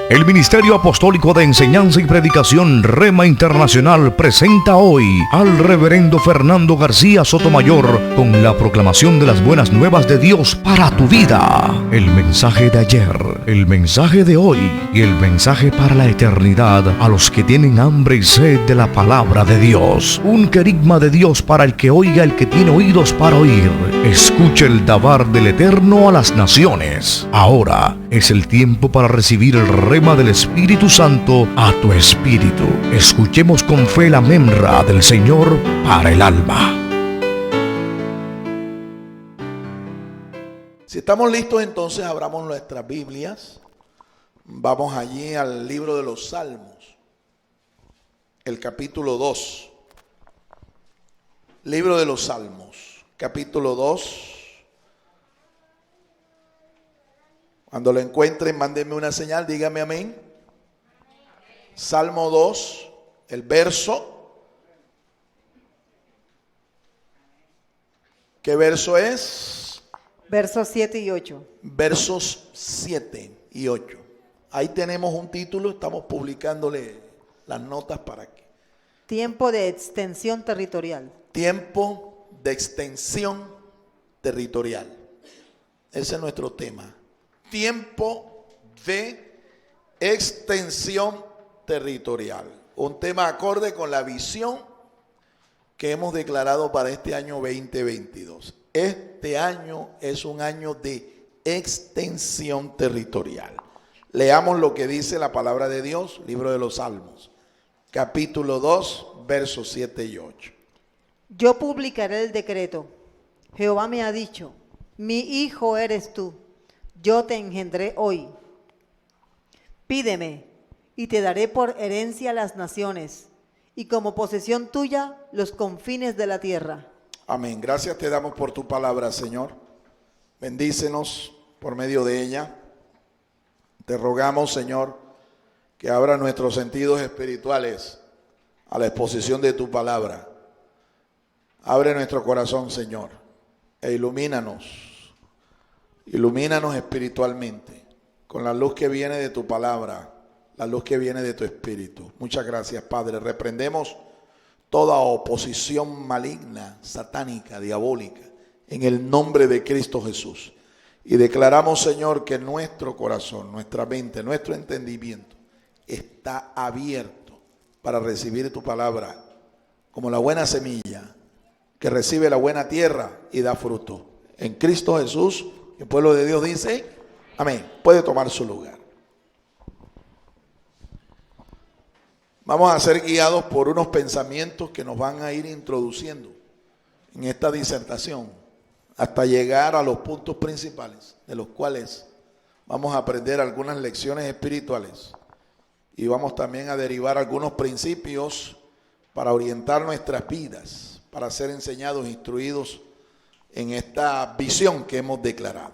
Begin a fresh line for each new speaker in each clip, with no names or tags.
El Ministerio Apostólico de Enseñanza y Predicación Rema Internacional presenta hoy al Reverendo Fernando García Sotomayor con la proclamación de las buenas nuevas de Dios para tu vida. El mensaje de ayer, el mensaje de hoy y el mensaje para la eternidad a los que tienen hambre y sed de la palabra de Dios. Un querigma de Dios para el que oiga, el que tiene oídos para oír. Escuche el dabar del Eterno a las naciones. Ahora es el tiempo para recibir el rema del Espíritu Santo a tu espíritu. Escuchemos con fe la memra del Señor para el alma.
Si estamos listos, entonces abramos nuestras Biblias. Vamos allí al libro de los Salmos, el capítulo 2. Libro de los Salmos, capítulo 2. Cuando lo encuentren, mándenme una señal, dígame amén. Salmo 2, el verso. ¿Qué verso es?
Versos 7 y 8.
Versos 7 y 8. Ahí tenemos un título, estamos publicándole las notas para que.
Tiempo de extensión territorial.
Tiempo de extensión territorial. Ese es nuestro tema. Tiempo de extensión territorial. Un tema acorde con la visión que hemos declarado para este año 2022. Este año es un año de extensión territorial. Leamos lo que dice la palabra de Dios, libro de los Salmos, capítulo 2, versos 7 y 8.
Yo publicaré el decreto. Jehová me ha dicho, mi hijo eres tú. Yo te engendré hoy. Pídeme y te daré por herencia las naciones y como posesión tuya los confines de la tierra.
Amén. Gracias te damos por tu palabra, Señor. Bendícenos por medio de ella. Te rogamos, Señor, que abra nuestros sentidos espirituales a la exposición de tu palabra. Abre nuestro corazón, Señor, e ilumínanos. Ilumínanos espiritualmente con la luz que viene de tu palabra, la luz que viene de tu espíritu. Muchas gracias, Padre. Reprendemos toda oposición maligna, satánica, diabólica, en el nombre de Cristo Jesús. Y declaramos, Señor, que nuestro corazón, nuestra mente, nuestro entendimiento está abierto para recibir tu palabra como la buena semilla que recibe la buena tierra y da fruto. En Cristo Jesús. El pueblo de Dios dice, amén. Puede tomar su lugar. Vamos a ser guiados por unos pensamientos que nos van a ir introduciendo en esta disertación hasta llegar a los puntos principales, de los cuales vamos a aprender algunas lecciones espirituales y vamos también a derivar algunos principios para orientar nuestras vidas, para ser enseñados, instruidos en esta visión que hemos declarado.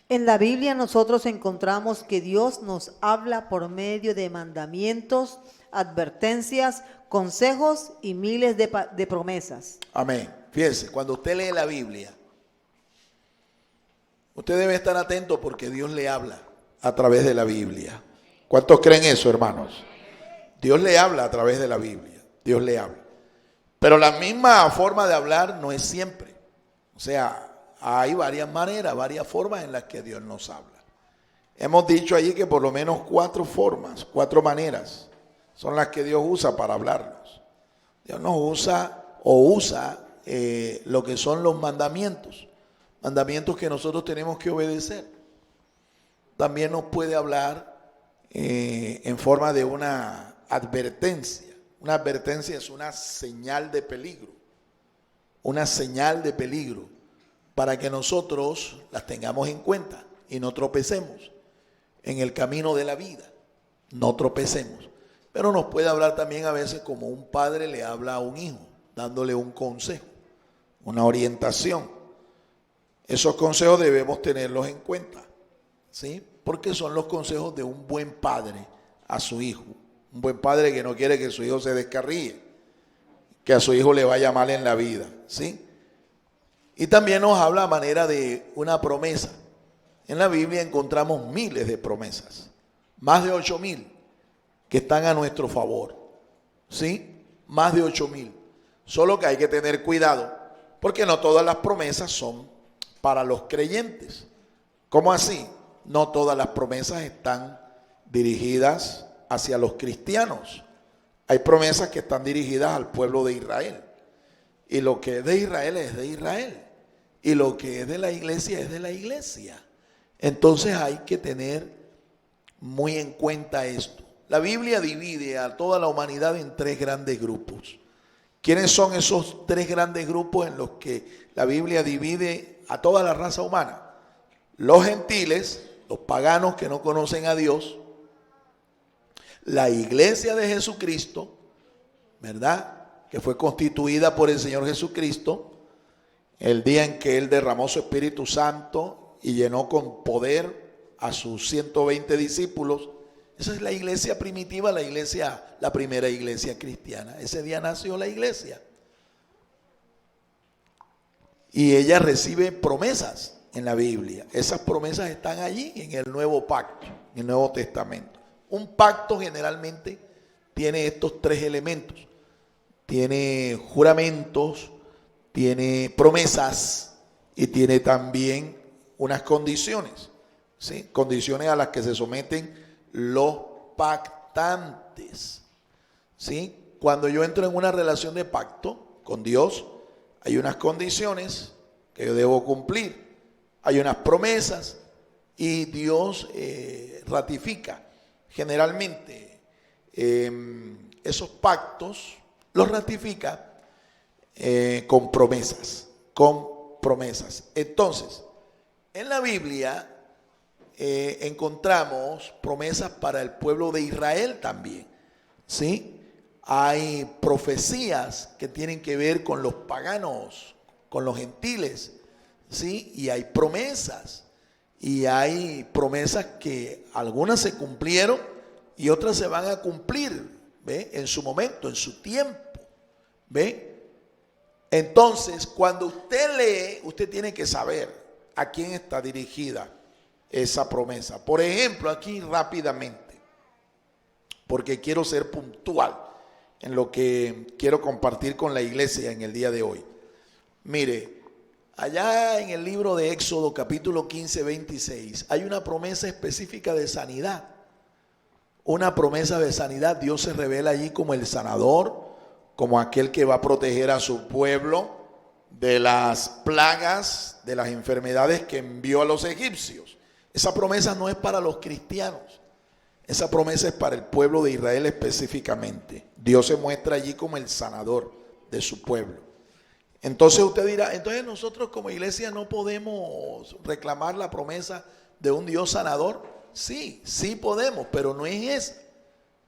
En la Biblia nosotros encontramos que Dios nos habla por medio de mandamientos, advertencias, consejos y miles de promesas.
Amén. Fíjense, cuando usted lee la Biblia, usted debe estar atento porque Dios le habla a través de la Biblia. ¿Cuántos creen eso, hermanos? Dios le habla a través de la Biblia. Dios le habla. Pero la misma forma de hablar no es siempre. O sea, hay varias maneras, varias formas en las que Dios nos habla. Hemos dicho allí que por lo menos 4 formas, 4 maneras son las que Dios usa para hablarnos. Dios nos usa lo que son los mandamientos, mandamientos que nosotros tenemos que obedecer. También nos puede hablar en forma de una advertencia. Una advertencia es una señal de peligro. Una señal de peligro para que nosotros las tengamos en cuenta y no tropecemos en el camino de la vida. No tropecemos. Pero nos puede hablar también a veces como un padre le habla a un hijo, dándole un consejo, una orientación. Esos consejos debemos tenerlos en cuenta, ¿sí? Porque son los consejos de un buen padre a su hijo. Un buen padre que no quiere que su hijo se descarríe, que a su hijo le vaya mal en la vida, ¿sí? Y también nos habla a manera de una promesa. En la Biblia encontramos miles de promesas, más de 8,000 que están a nuestro favor. ¿Sí? Más de 8,000. Solo que hay que tener cuidado, porque no todas las promesas son para los creyentes. ¿Cómo así? No todas las promesas están dirigidas hacia los cristianos. Hay promesas que están dirigidas al pueblo de Israel. Y lo que es de Israel es de Israel. Y lo que es de la iglesia es de la iglesia. Entonces hay que tener muy en cuenta esto. La Biblia divide a toda la humanidad en 3 grandes grupos. ¿Quiénes son esos 3 grandes grupos en los que la Biblia divide a toda la raza humana? Los gentiles, los paganos que no conocen a Dios, la iglesia de Jesucristo, ¿verdad?, que fue constituida por el Señor Jesucristo el día en que Él derramó su Espíritu Santo y llenó con poder a sus 120 discípulos. Esa es la iglesia primitiva, la primera iglesia cristiana. Ese día nació la iglesia. Y ella recibe promesas en la Biblia. Esas promesas están allí en el Nuevo Pacto, en el Nuevo Testamento. Un pacto generalmente tiene estos 3 elementos. Tiene juramentos, tiene promesas y tiene también unas condiciones, ¿sí? Condiciones a las que se someten los pactantes, ¿sí? Cuando yo entro en una relación de pacto con Dios, hay unas condiciones que yo debo cumplir, hay unas promesas y Dios ratifica. Generalmente esos pactos los ratifica con promesas, Entonces, en la Biblia encontramos promesas para el pueblo de Israel también, ¿sí? Hay profecías que tienen que ver con los paganos, con los gentiles, ¿sí? Y hay promesas que algunas se cumplieron y otras se van a cumplir, ¿ve? En su momento, en su tiempo, ¿ve? Entonces, cuando usted lee, usted tiene que saber a quién está dirigida esa promesa. Por ejemplo, aquí rápidamente, porque quiero ser puntual en lo que quiero compartir con la iglesia en el día de hoy. Mire, allá en el libro de Éxodo, capítulo 15, 26, hay una promesa específica de sanidad. Una promesa de sanidad. Dios se revela allí como el sanador, como aquel que va a proteger a su pueblo de las plagas, de las enfermedades que envió a los egipcios. Esa promesa no es para los cristianos. Esa promesa es para el pueblo de Israel específicamente. Dios se muestra allí como el sanador de su pueblo. Entonces usted dirá, entonces nosotros como iglesia no podemos reclamar la promesa de un Dios sanador. Sí, sí podemos, pero no es esa.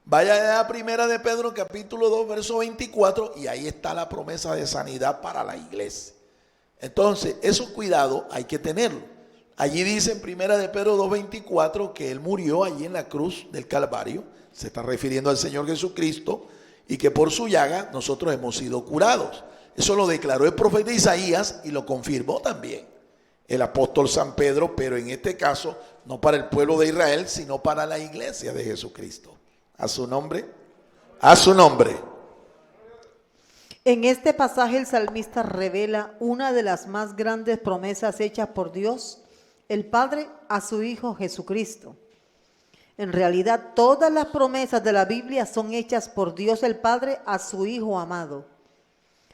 Vaya a Primera de Pedro capítulo 2 verso 24 y ahí está la promesa de sanidad para la iglesia. Entonces, esos cuidados hay que tenerlo. Allí dice en Primera de Pedro 2:24 que Él murió allí en la cruz del Calvario, se está refiriendo al Señor Jesucristo, y que por su llaga nosotros hemos sido curados. Eso lo declaró el profeta Isaías y lo confirmó también el apóstol San Pedro, pero en este caso no para el pueblo de Israel, sino para la iglesia de Jesucristo. A su nombre, a su nombre.
En este pasaje el salmista revela una de las más grandes promesas hechas por Dios, el Padre, a su Hijo Jesucristo. En realidad, todas las promesas de la Biblia son hechas por Dios el Padre a su Hijo amado.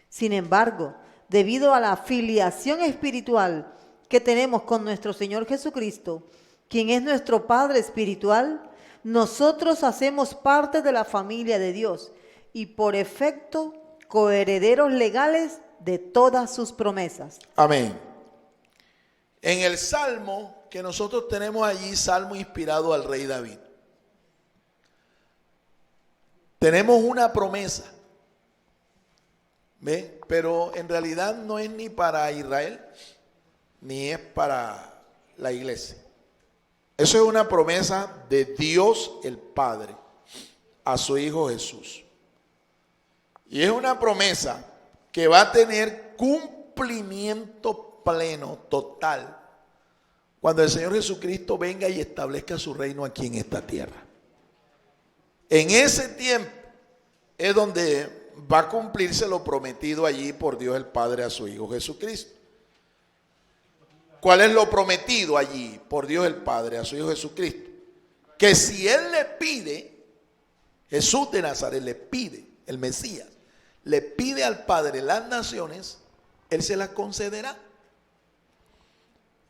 Sin embargo, debido a la filiación espiritual que tenemos con nuestro Señor Jesucristo, quien es nuestro Padre espiritual, nosotros hacemos parte de la familia de Dios y por efecto coherederos legales de todas sus promesas.
Amén. En el salmo que nosotros tenemos allí, salmo inspirado al rey David, tenemos una promesa, ¿ve? Pero en realidad no es ni para Israel ni es para la iglesia. Eso es una promesa de Dios el Padre a su Hijo Jesús. Y es una promesa que va a tener cumplimiento pleno, total, cuando el Señor Jesucristo venga y establezca su reino aquí en esta tierra. En ese tiempo es donde va a cumplirse lo prometido allí por Dios el Padre a su Hijo Jesucristo. ¿Cuál es lo prometido allí por Dios el Padre a su Hijo Jesucristo? Que si Él le pide, Jesús de Nazaret le pide, el Mesías, le pide al Padre las naciones, Él se las concederá.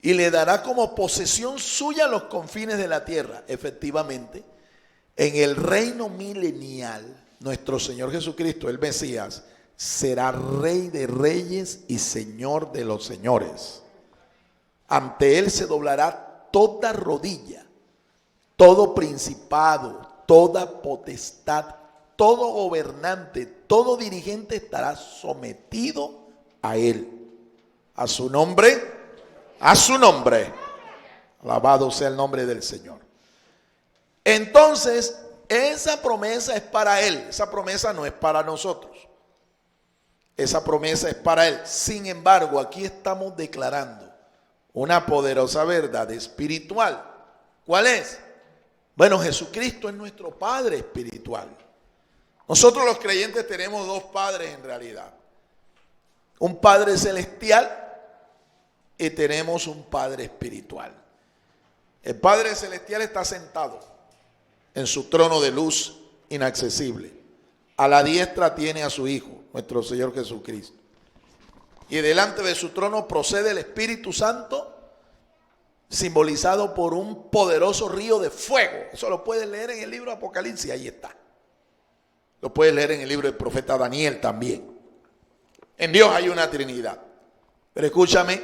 Y le dará como posesión suya los confines de la tierra. Efectivamente, en el reino milenial, nuestro Señor Jesucristo, el Mesías, será Rey de reyes y Señor de los señores. Ante Él se doblará toda rodilla, todo principado, toda potestad, todo gobernante, todo dirigente estará sometido a Él. A su nombre, alabado sea el nombre del Señor. Entonces, esa promesa es para Él, esa promesa no es para nosotros. Esa promesa es para Él. Sin embargo, aquí estamos declarando una poderosa verdad espiritual. ¿Cuál es? Bueno, Jesucristo es nuestro Padre espiritual. Nosotros los creyentes tenemos dos padres en realidad. Un Padre celestial y tenemos un Padre espiritual. El Padre celestial está sentado en su trono de luz inaccesible. A la diestra tiene a su Hijo, nuestro Señor Jesucristo. Y delante de su trono procede el Espíritu Santo, simbolizado por un poderoso río de fuego. Eso lo puedes leer en el libro de Apocalipsis, ahí está. Lo puedes leer en el libro del profeta Daniel también. En Dios hay una Trinidad. Pero escúchame,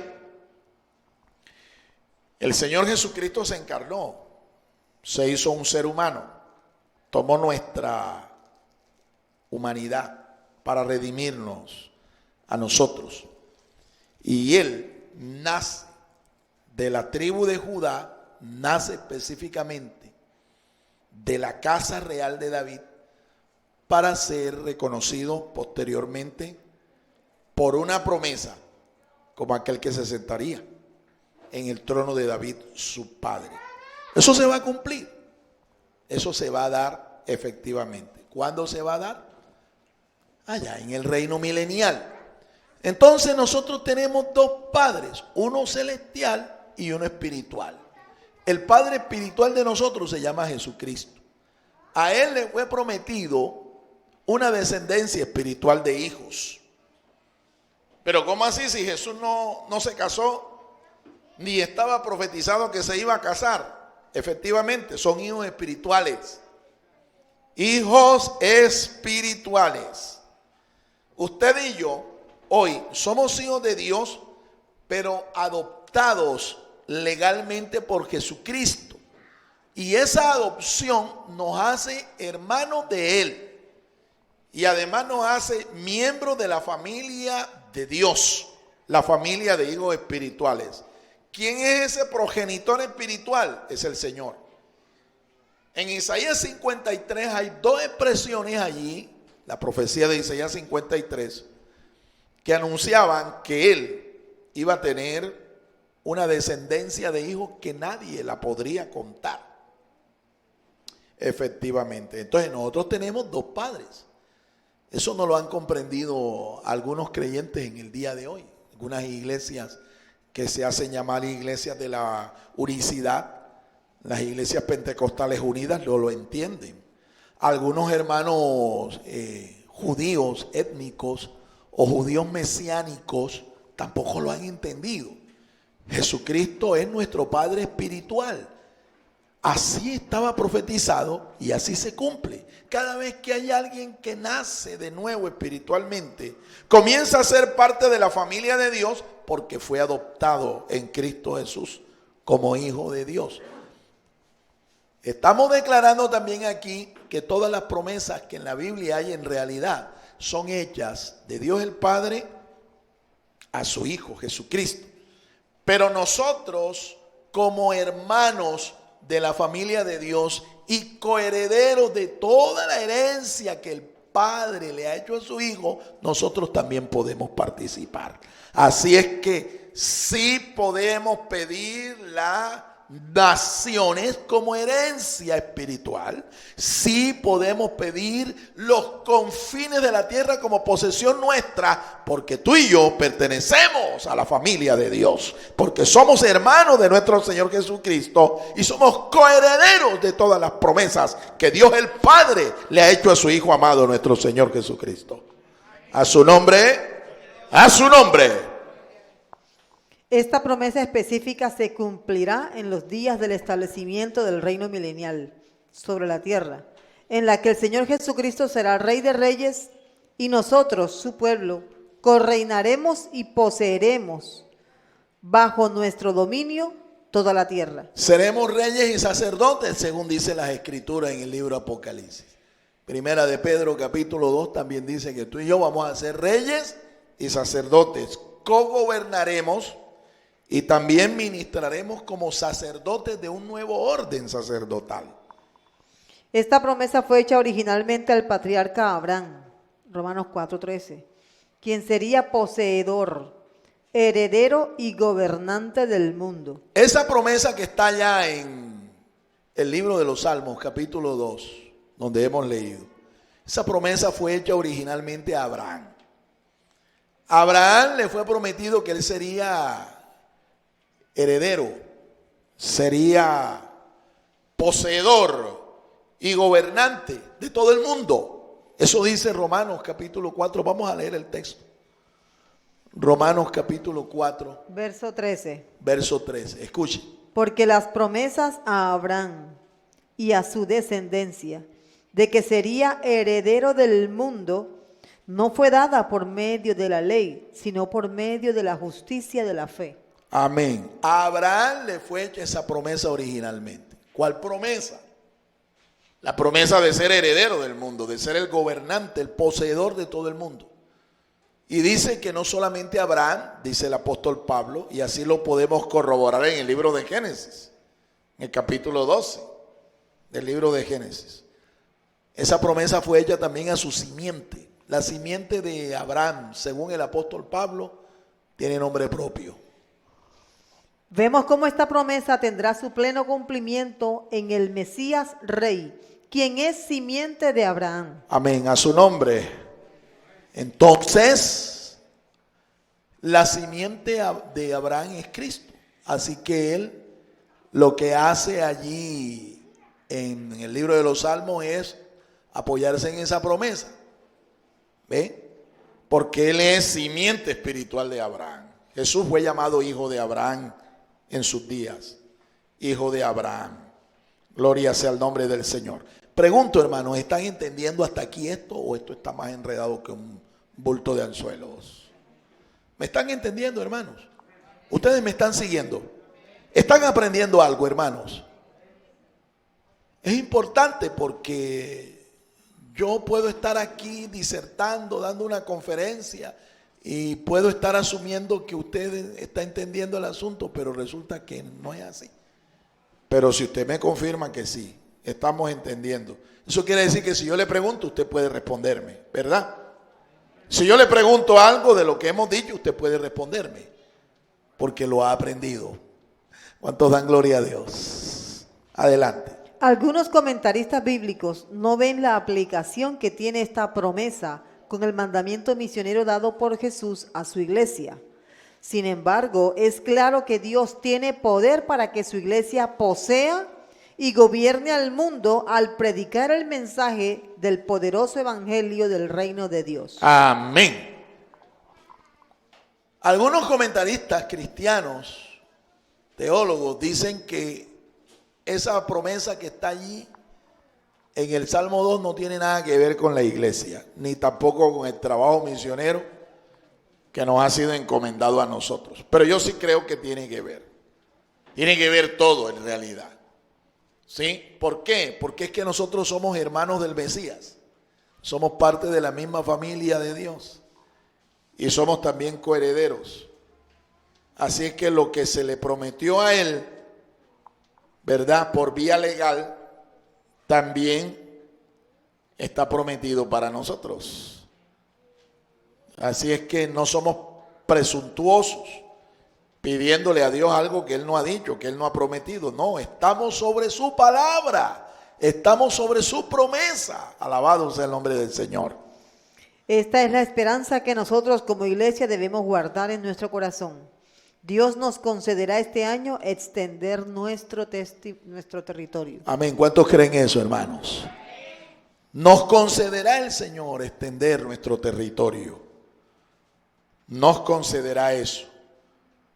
el Señor Jesucristo se encarnó, se hizo un ser humano, tomó nuestra humanidad para redimirnos a nosotros. Y Él nace de la tribu de Judá, nace específicamente de la casa real de David, para ser reconocido posteriormente por una promesa como aquel que se sentaría en el trono de David, su padre. Eso se va a cumplir. Eso se va a dar efectivamente. ¿Cuándo se va a dar? Allá en el reino milenial. Entonces nosotros tenemos dos padres, uno celestial y uno espiritual. El Padre espiritual de nosotros se llama Jesucristo. A Él le fue prometido una descendencia espiritual de hijos. Pero ¿cómo así si Jesús no se casó ni estaba profetizado que se iba a casar? Efectivamente, son hijos espirituales. Hijos espirituales. Usted y yo hoy somos hijos de Dios, pero adoptados legalmente por Jesucristo. Y esa adopción nos hace hermanos de Él. Y además nos hace miembros de la familia de Dios, la familia de hijos espirituales. ¿Quién es ese progenitor espiritual? Es el Señor. En Isaías 53 hay dos expresiones allí, la profecía de Isaías 53, que anunciaban que Él iba a tener una descendencia de hijos que nadie la podría contar. Efectivamente. Entonces nosotros tenemos dos padres. Eso no lo han comprendido algunos creyentes en el día de hoy. Algunas iglesias que se hacen llamar iglesias de la unicidad, las iglesias pentecostales unidas, no lo entienden. Algunos hermanos judíos étnicos o judíos mesiánicos tampoco lo han entendido. Jesucristo es nuestro Padre espiritual. Así estaba profetizado y así se cumple. Cada vez que hay alguien que nace de nuevo espiritualmente, comienza a ser parte de la familia de Dios porque fue adoptado en Cristo Jesús como hijo de Dios. Estamos declarando también aquí que todas las promesas que en la Biblia hay en realidad son hechas de Dios el Padre a su Hijo Jesucristo. Pero nosotros, como hermanos de la familia de Dios y coherederos de toda la herencia que el Padre le ha hecho a su Hijo, nosotros también podemos participar. Así es que sí podemos pedir la naciones como herencia espiritual. Sí podemos pedir los confines de la tierra como posesión nuestra, porque tú y yo pertenecemos a la familia de Dios, porque somos hermanos de nuestro Señor Jesucristo y somos coherederos de todas las promesas que Dios el Padre le ha hecho a su Hijo amado, nuestro Señor Jesucristo. A su nombre, a su nombre.
Esta promesa específica se cumplirá en los días del establecimiento del reino milenial sobre la tierra, en la que el Señor Jesucristo será Rey de Reyes y nosotros, su pueblo, correinaremos y poseeremos bajo nuestro dominio toda la tierra.
Seremos reyes y sacerdotes, según dice las Escrituras en el libro Apocalipsis. Primera de Pedro capítulo 2 también dice que tú y yo vamos a ser reyes y sacerdotes, cogobernaremos y también ministraremos como sacerdotes de un nuevo orden sacerdotal.
Esta promesa fue hecha originalmente al patriarca Abraham, Romanos 4:13, quien sería poseedor, heredero y gobernante del mundo.
Esa promesa que está allá en el libro de los Salmos, capítulo 2, donde hemos leído, esa promesa fue hecha originalmente a Abraham. A Abraham le fue prometido que él sería heredero, sería poseedor y gobernante de todo el mundo. Eso dice Romanos capítulo 4. Vamos a leer el texto. Romanos capítulo 4.
Verso 13.
Verso 13. Escuche.
Porque las promesas a Abraham y a su descendencia de que sería heredero del mundo no fue dada por medio de la ley, sino por medio de la justicia de la fe.
Amén. A Abraham le fue hecha esa promesa originalmente. ¿Cuál promesa? La promesa de ser heredero del mundo, de ser el gobernante, el poseedor de todo el mundo. Y dice que no solamente Abraham, dice el apóstol Pablo, y así lo podemos corroborar en el libro de Génesis, en el capítulo 12 del libro de Génesis. Esa promesa fue hecha también a su simiente. La simiente de Abraham, según el apóstol Pablo, tiene nombre propio.
Vemos cómo esta promesa tendrá su pleno cumplimiento en el Mesías Rey, quien es simiente de Abraham.
Amén, a su nombre. Entonces, la simiente de Abraham es Cristo. Así que él lo que hace allí en el libro de los Salmos es apoyarse en esa promesa. ¿Ve? Porque él es simiente espiritual de Abraham. Jesús fue llamado hijo de Abraham en sus días. Hijo de Abraham. Gloria sea el nombre del Señor. Pregunto, hermanos, ¿están entendiendo hasta aquí esto o esto está más enredado que un bulto de anzuelos? ¿Me están entendiendo, hermanos? ¿Ustedes me están siguiendo? ¿Están aprendiendo algo, hermanos? Es importante porque yo puedo estar aquí disertando, dando una conferencia y puedo estar asumiendo que usted está entendiendo el asunto, pero resulta que no es así. Pero si usted me confirma que sí, estamos entendiendo, eso quiere decir que si yo le pregunto, usted puede responderme, ¿verdad? Si yo le pregunto algo de lo que hemos dicho, usted puede responderme, porque lo ha aprendido. ¿Cuántos dan gloria a Dios? Adelante.
Algunos comentaristas bíblicos no ven la aplicación que tiene esta promesa con el mandamiento misionero dado por Jesús a su iglesia. Sin embargo, es claro que Dios tiene poder para que su iglesia posea y gobierne al mundo al predicar el mensaje del poderoso evangelio del reino de Dios.
Amén. Algunos comentaristas cristianos, teólogos, dicen que esa promesa que está allí en el Salmo 2 no tiene nada que ver con la iglesia, ni tampoco con el trabajo misionero que nos ha sido encomendado a nosotros. Pero yo sí creo que tiene que ver. Tiene que ver todo en realidad. ¿Sí? ¿Por qué? Porque es que nosotros somos hermanos del Mesías. Somos parte de la misma familia de Dios. Y somos también coherederos. Así es que lo que se le prometió a él, ¿verdad? Por vía legal, también está prometido para nosotros. Así es que no somos presuntuosos pidiéndole a Dios algo que Él no ha dicho, que Él no ha prometido. No, estamos sobre su palabra, estamos sobre su promesa. Alabado sea el nombre del Señor.
Esta es la esperanza que nosotros como iglesia debemos guardar en nuestro corazón. Dios nos concederá este año extender nuestro territorio.
Amén. ¿Cuántos creen eso, hermanos? Nos concederá el Señor extender nuestro territorio. Nos concederá eso.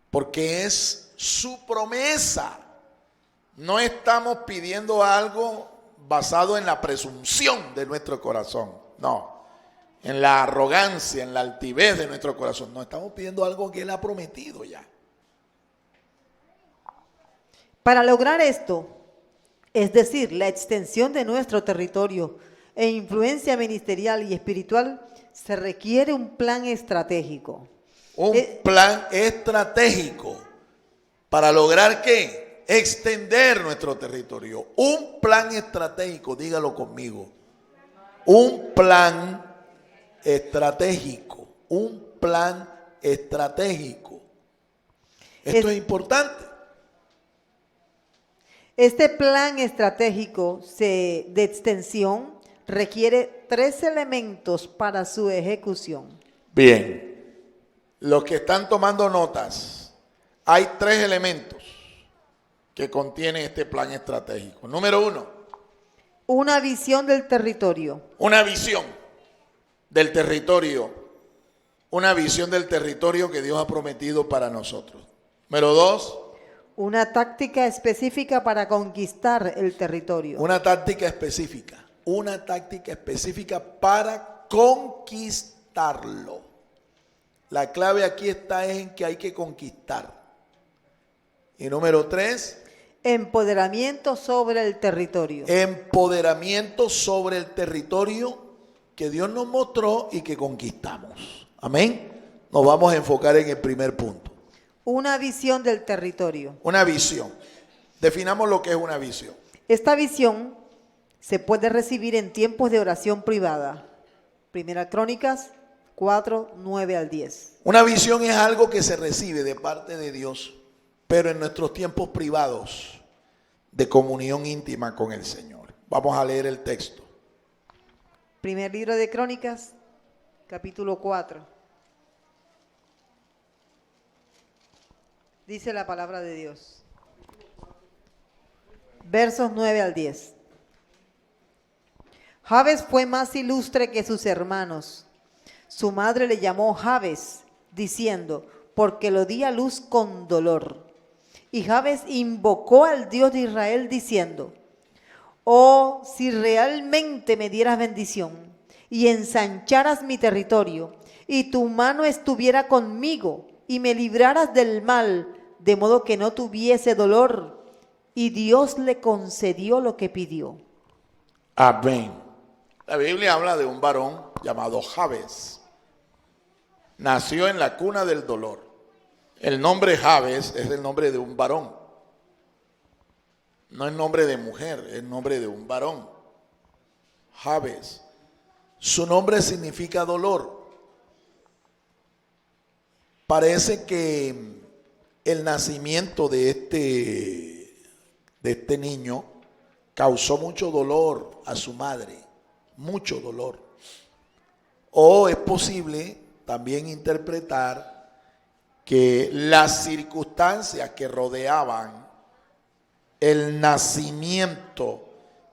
Porque es su promesa. No estamos pidiendo algo basado en la presunción de nuestro corazón. No. En la arrogancia, en la altivez de nuestro corazón. No, estamos pidiendo algo que Él ha prometido ya.
Para lograr esto, es decir, la extensión de nuestro territorio e influencia ministerial y espiritual, se requiere un plan estratégico.
Un plan estratégico. ¿Para lograr qué? Extender nuestro territorio. Un plan estratégico, dígalo conmigo. Un plan estratégico. Un plan estratégico. Esto es importante.
Este plan estratégico de extensión requiere 3 elementos para su ejecución.
Bien. Los que están tomando notas, hay 3 elementos que contiene este plan estratégico. Número 1.
Una visión del territorio.
Una visión del territorio. Una visión del territorio que Dios ha prometido para nosotros. Número 2.
Una táctica específica para conquistar el territorio.
Una táctica específica. Una táctica específica para conquistarlo. La clave aquí está en que hay que conquistar. Y número 3.
Empoderamiento sobre el territorio.
Empoderamiento sobre el territorio que Dios nos mostró y que conquistamos. Amén. Nos vamos a enfocar en el primer punto.
Una visión del territorio.
Una visión. Definamos lo que es una visión.
Esta visión se puede recibir en tiempos de oración privada. Primera Crónicas 4, 9 al 10.
Una visión es algo que se recibe de parte de Dios, pero en nuestros tiempos privados de comunión íntima con el Señor. Vamos a leer el texto.
Primer libro de Crónicas, capítulo 4. Dice la palabra de Dios. Versos 9 al 10. Jabes fue más ilustre que sus hermanos. Su madre le llamó Jabes, diciendo, porque lo di a luz con dolor. Y Jabes invocó al Dios de Israel, diciendo, oh, si realmente me dieras bendición y ensancharas mi territorio, y tu mano estuviera conmigo, y me libraras del mal, de modo que no tuviese dolor. Y Dios le concedió lo que pidió.
Amén. La Biblia habla de un varón llamado Jabes. Nació en la cuna del dolor. El nombre Jabes es el nombre de un varón. No es nombre de mujer, es nombre de un varón. Jabes. Su nombre significa dolor. Parece que el nacimiento de este niño causó mucho dolor a su madre. Mucho dolor. O es posible también interpretar que las circunstancias que rodeaban el nacimiento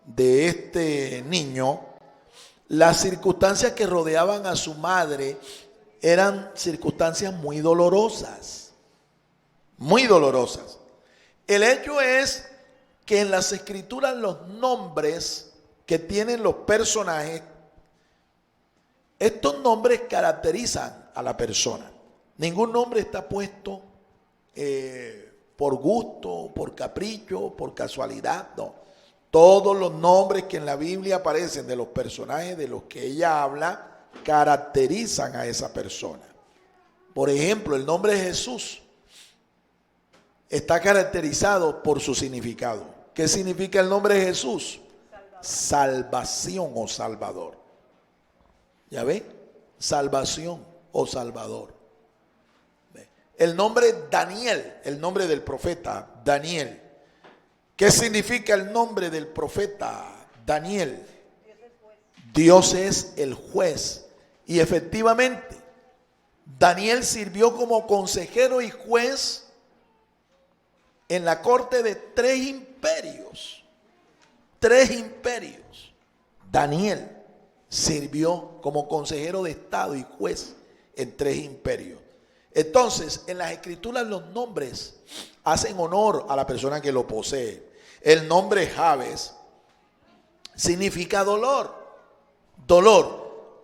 de este niño, las circunstancias que rodeaban a su madre eran circunstancias muy dolorosas. Muy dolorosas. El hecho es que en las escrituras los nombres que tienen los personajes, estos nombres caracterizan a la persona. Ningún nombre está puesto por gusto, por capricho, por casualidad, no. Todos los nombres que en la Biblia aparecen de los personajes de los que ella habla, caracterizan a esa persona. Por ejemplo, el nombre de Jesús está caracterizado por su significado. ¿Qué significa el nombre de Jesús? Salvación o Salvador. ¿Ya ve? Salvación o Salvador. el nombre Daniel, el nombre del profeta Daniel. ¿Qué significa el nombre del profeta Daniel? Dios es el juez. Y efectivamente, Daniel sirvió como consejero y juez en la corte de 3 imperios. 3 imperios. Daniel sirvió como consejero de Estado y juez en 3 imperios. Entonces, en las escrituras los nombres hacen honor a la persona que lo posee. El nombre Jabes significa dolor.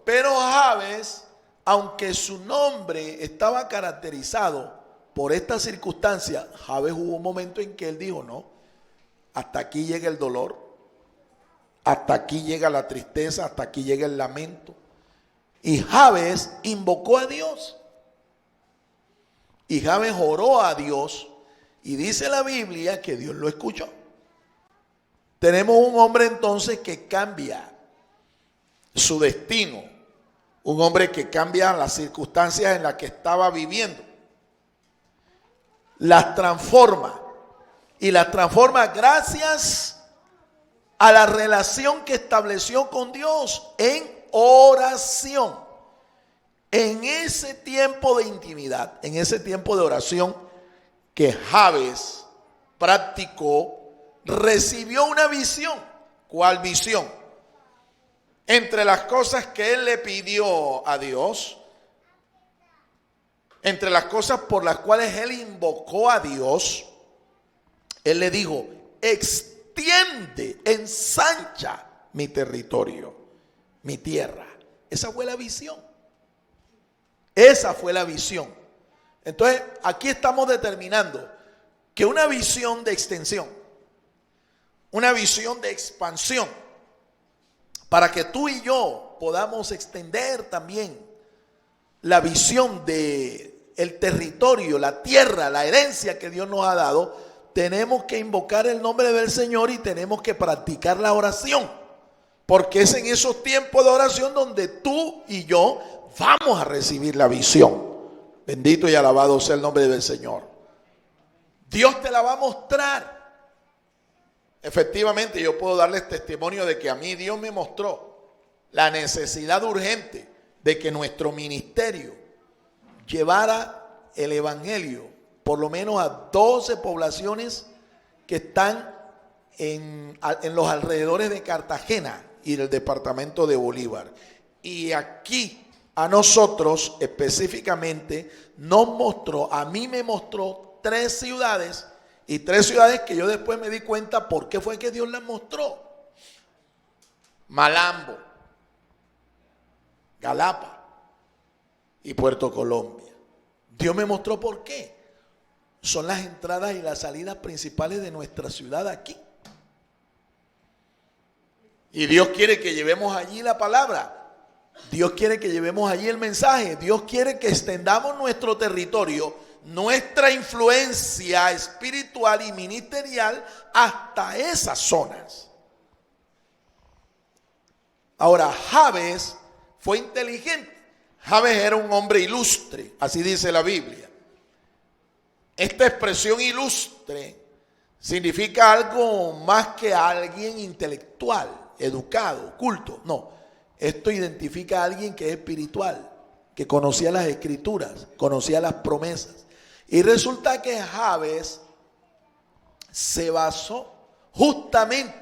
Pero Jabes, aunque su nombre estaba caracterizado por esta circunstancia, Jabes hubo un momento en que él dijo, no, hasta aquí llega el dolor, hasta aquí llega la tristeza, hasta aquí llega el lamento. Y Jabes invocó a Dios. Y Jabes oró a Dios. Y dice la Biblia que Dios lo escuchó. Tenemos un hombre entonces que cambia su destino. Un hombre que cambia las circunstancias en las que estaba viviendo. Las transforma. Y las transforma gracias a la relación que estableció con Dios en oración. En ese tiempo de intimidad, en ese tiempo de oración que Jabes practicó, recibió una visión. ¿Cuál visión? Entre las cosas que él le pidió a Dios, entre las cosas por las cuales él invocó a Dios, él le dijo, extiende, ensancha mi territorio, mi tierra. Esa fue la visión. Esa fue la visión. Entonces, aquí estamos determinando que una visión de extensión, una visión de expansión, para que tú y yo podamos extender también la visión de el territorio, la tierra, la herencia que Dios nos ha dado, tenemos que invocar el nombre del Señor y tenemos que practicar la oración. Porque es en esos tiempos de oración donde tú y yo vamos a recibir la visión. Bendito y alabado sea el nombre del Señor. Dios te la va a mostrar. Efectivamente, yo puedo darles testimonio de que a mí Dios me mostró la necesidad urgente de que nuestro ministerio llevara el evangelio por lo menos a 12 poblaciones que están en los alrededores de Cartagena y del departamento de Bolívar. Y aquí a nosotros específicamente nos mostró, a mí me mostró 3 ciudades, y 3 ciudades que yo después me di cuenta por qué fue que Dios las mostró. Malambo, Galapa y Puerto Colombia. Dios me mostró por qué. Son las entradas y las salidas principales de nuestra ciudad aquí. Y Dios quiere que llevemos allí la palabra. Dios quiere que llevemos allí el mensaje. Dios quiere que extendamos nuestro territorio, nuestra influencia espiritual y ministerial hasta esas zonas. Ahora, Jabes fue inteligente. Jabes era un hombre ilustre, así dice la Biblia. Esta expresión ilustre significa algo más que alguien intelectual, educado, culto. No, esto identifica a alguien que es espiritual, que conocía las escrituras, conocía las promesas. Y resulta que Jabes se basó justamente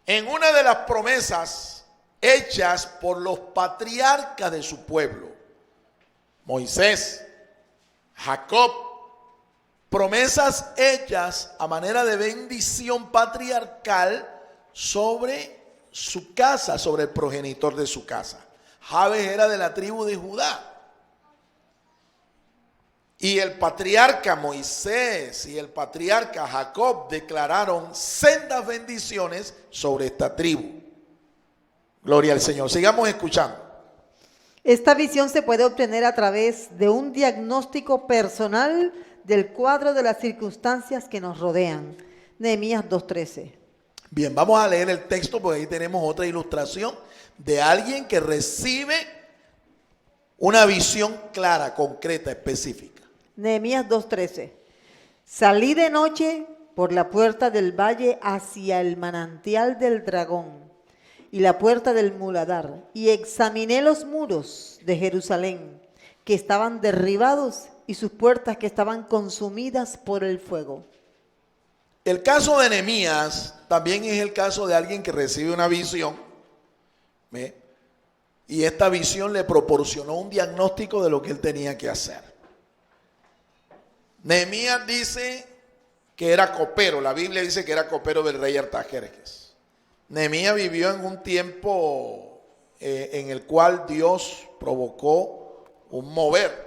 en una de las promesas hechas por los patriarcas de su pueblo. Moisés, Jacob. Promesas hechas a manera de bendición patriarcal sobre su casa, sobre el progenitor de su casa. Jabes era de la tribu de Judá. Y el patriarca Moisés y el patriarca Jacob declararon sendas bendiciones sobre esta tribu. Gloria al Señor. Sigamos escuchando.
Esta visión se puede obtener a través de un diagnóstico personal del cuadro de las circunstancias que nos rodean. Nehemías 2:13.
Bien, vamos a leer el texto porque ahí tenemos otra ilustración de alguien que recibe una visión clara, concreta, específica.
Nehemías 2:13. Salí de noche por la puerta del valle hacia el manantial del dragón y la puerta del muladar, y examiné los muros de Jerusalén, que estaban derribados, y sus puertas que estaban consumidas por el fuego.
El caso de Nehemías también es el caso de alguien que recibe una visión, ¿ve? Y esta visión le proporcionó un diagnóstico de lo que él tenía que hacer. Nehemías dice que era copero, la Biblia dice que era copero del rey Artajerjes. Nehemías vivió en un tiempo en el cual Dios provocó un mover.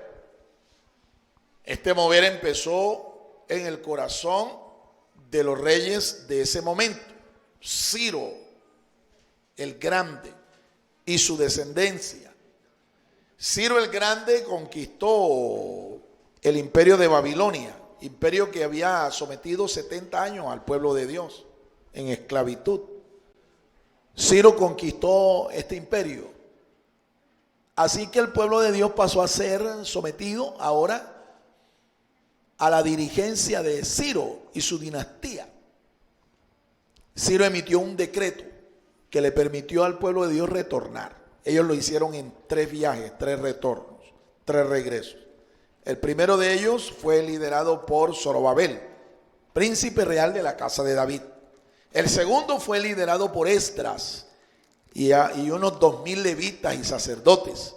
Este mover empezó en el corazón de los reyes de ese momento. Ciro el Grande y su descendencia. Ciro el Grande conquistó el imperio de Babilonia, imperio que había sometido 70 años al pueblo de Dios en esclavitud. Ciro conquistó este imperio. Así que el pueblo de Dios pasó a ser sometido ahora a la dirigencia de Ciro y su dinastía. Ciro emitió un decreto que le permitió al pueblo de Dios retornar. Ellos lo hicieron en 3 viajes, 3 retornos, 3 regresos. El primero de ellos fue liderado por Zorobabel, príncipe real de la casa de David. El segundo fue liderado por Esdras y unos 2000 levitas y sacerdotes.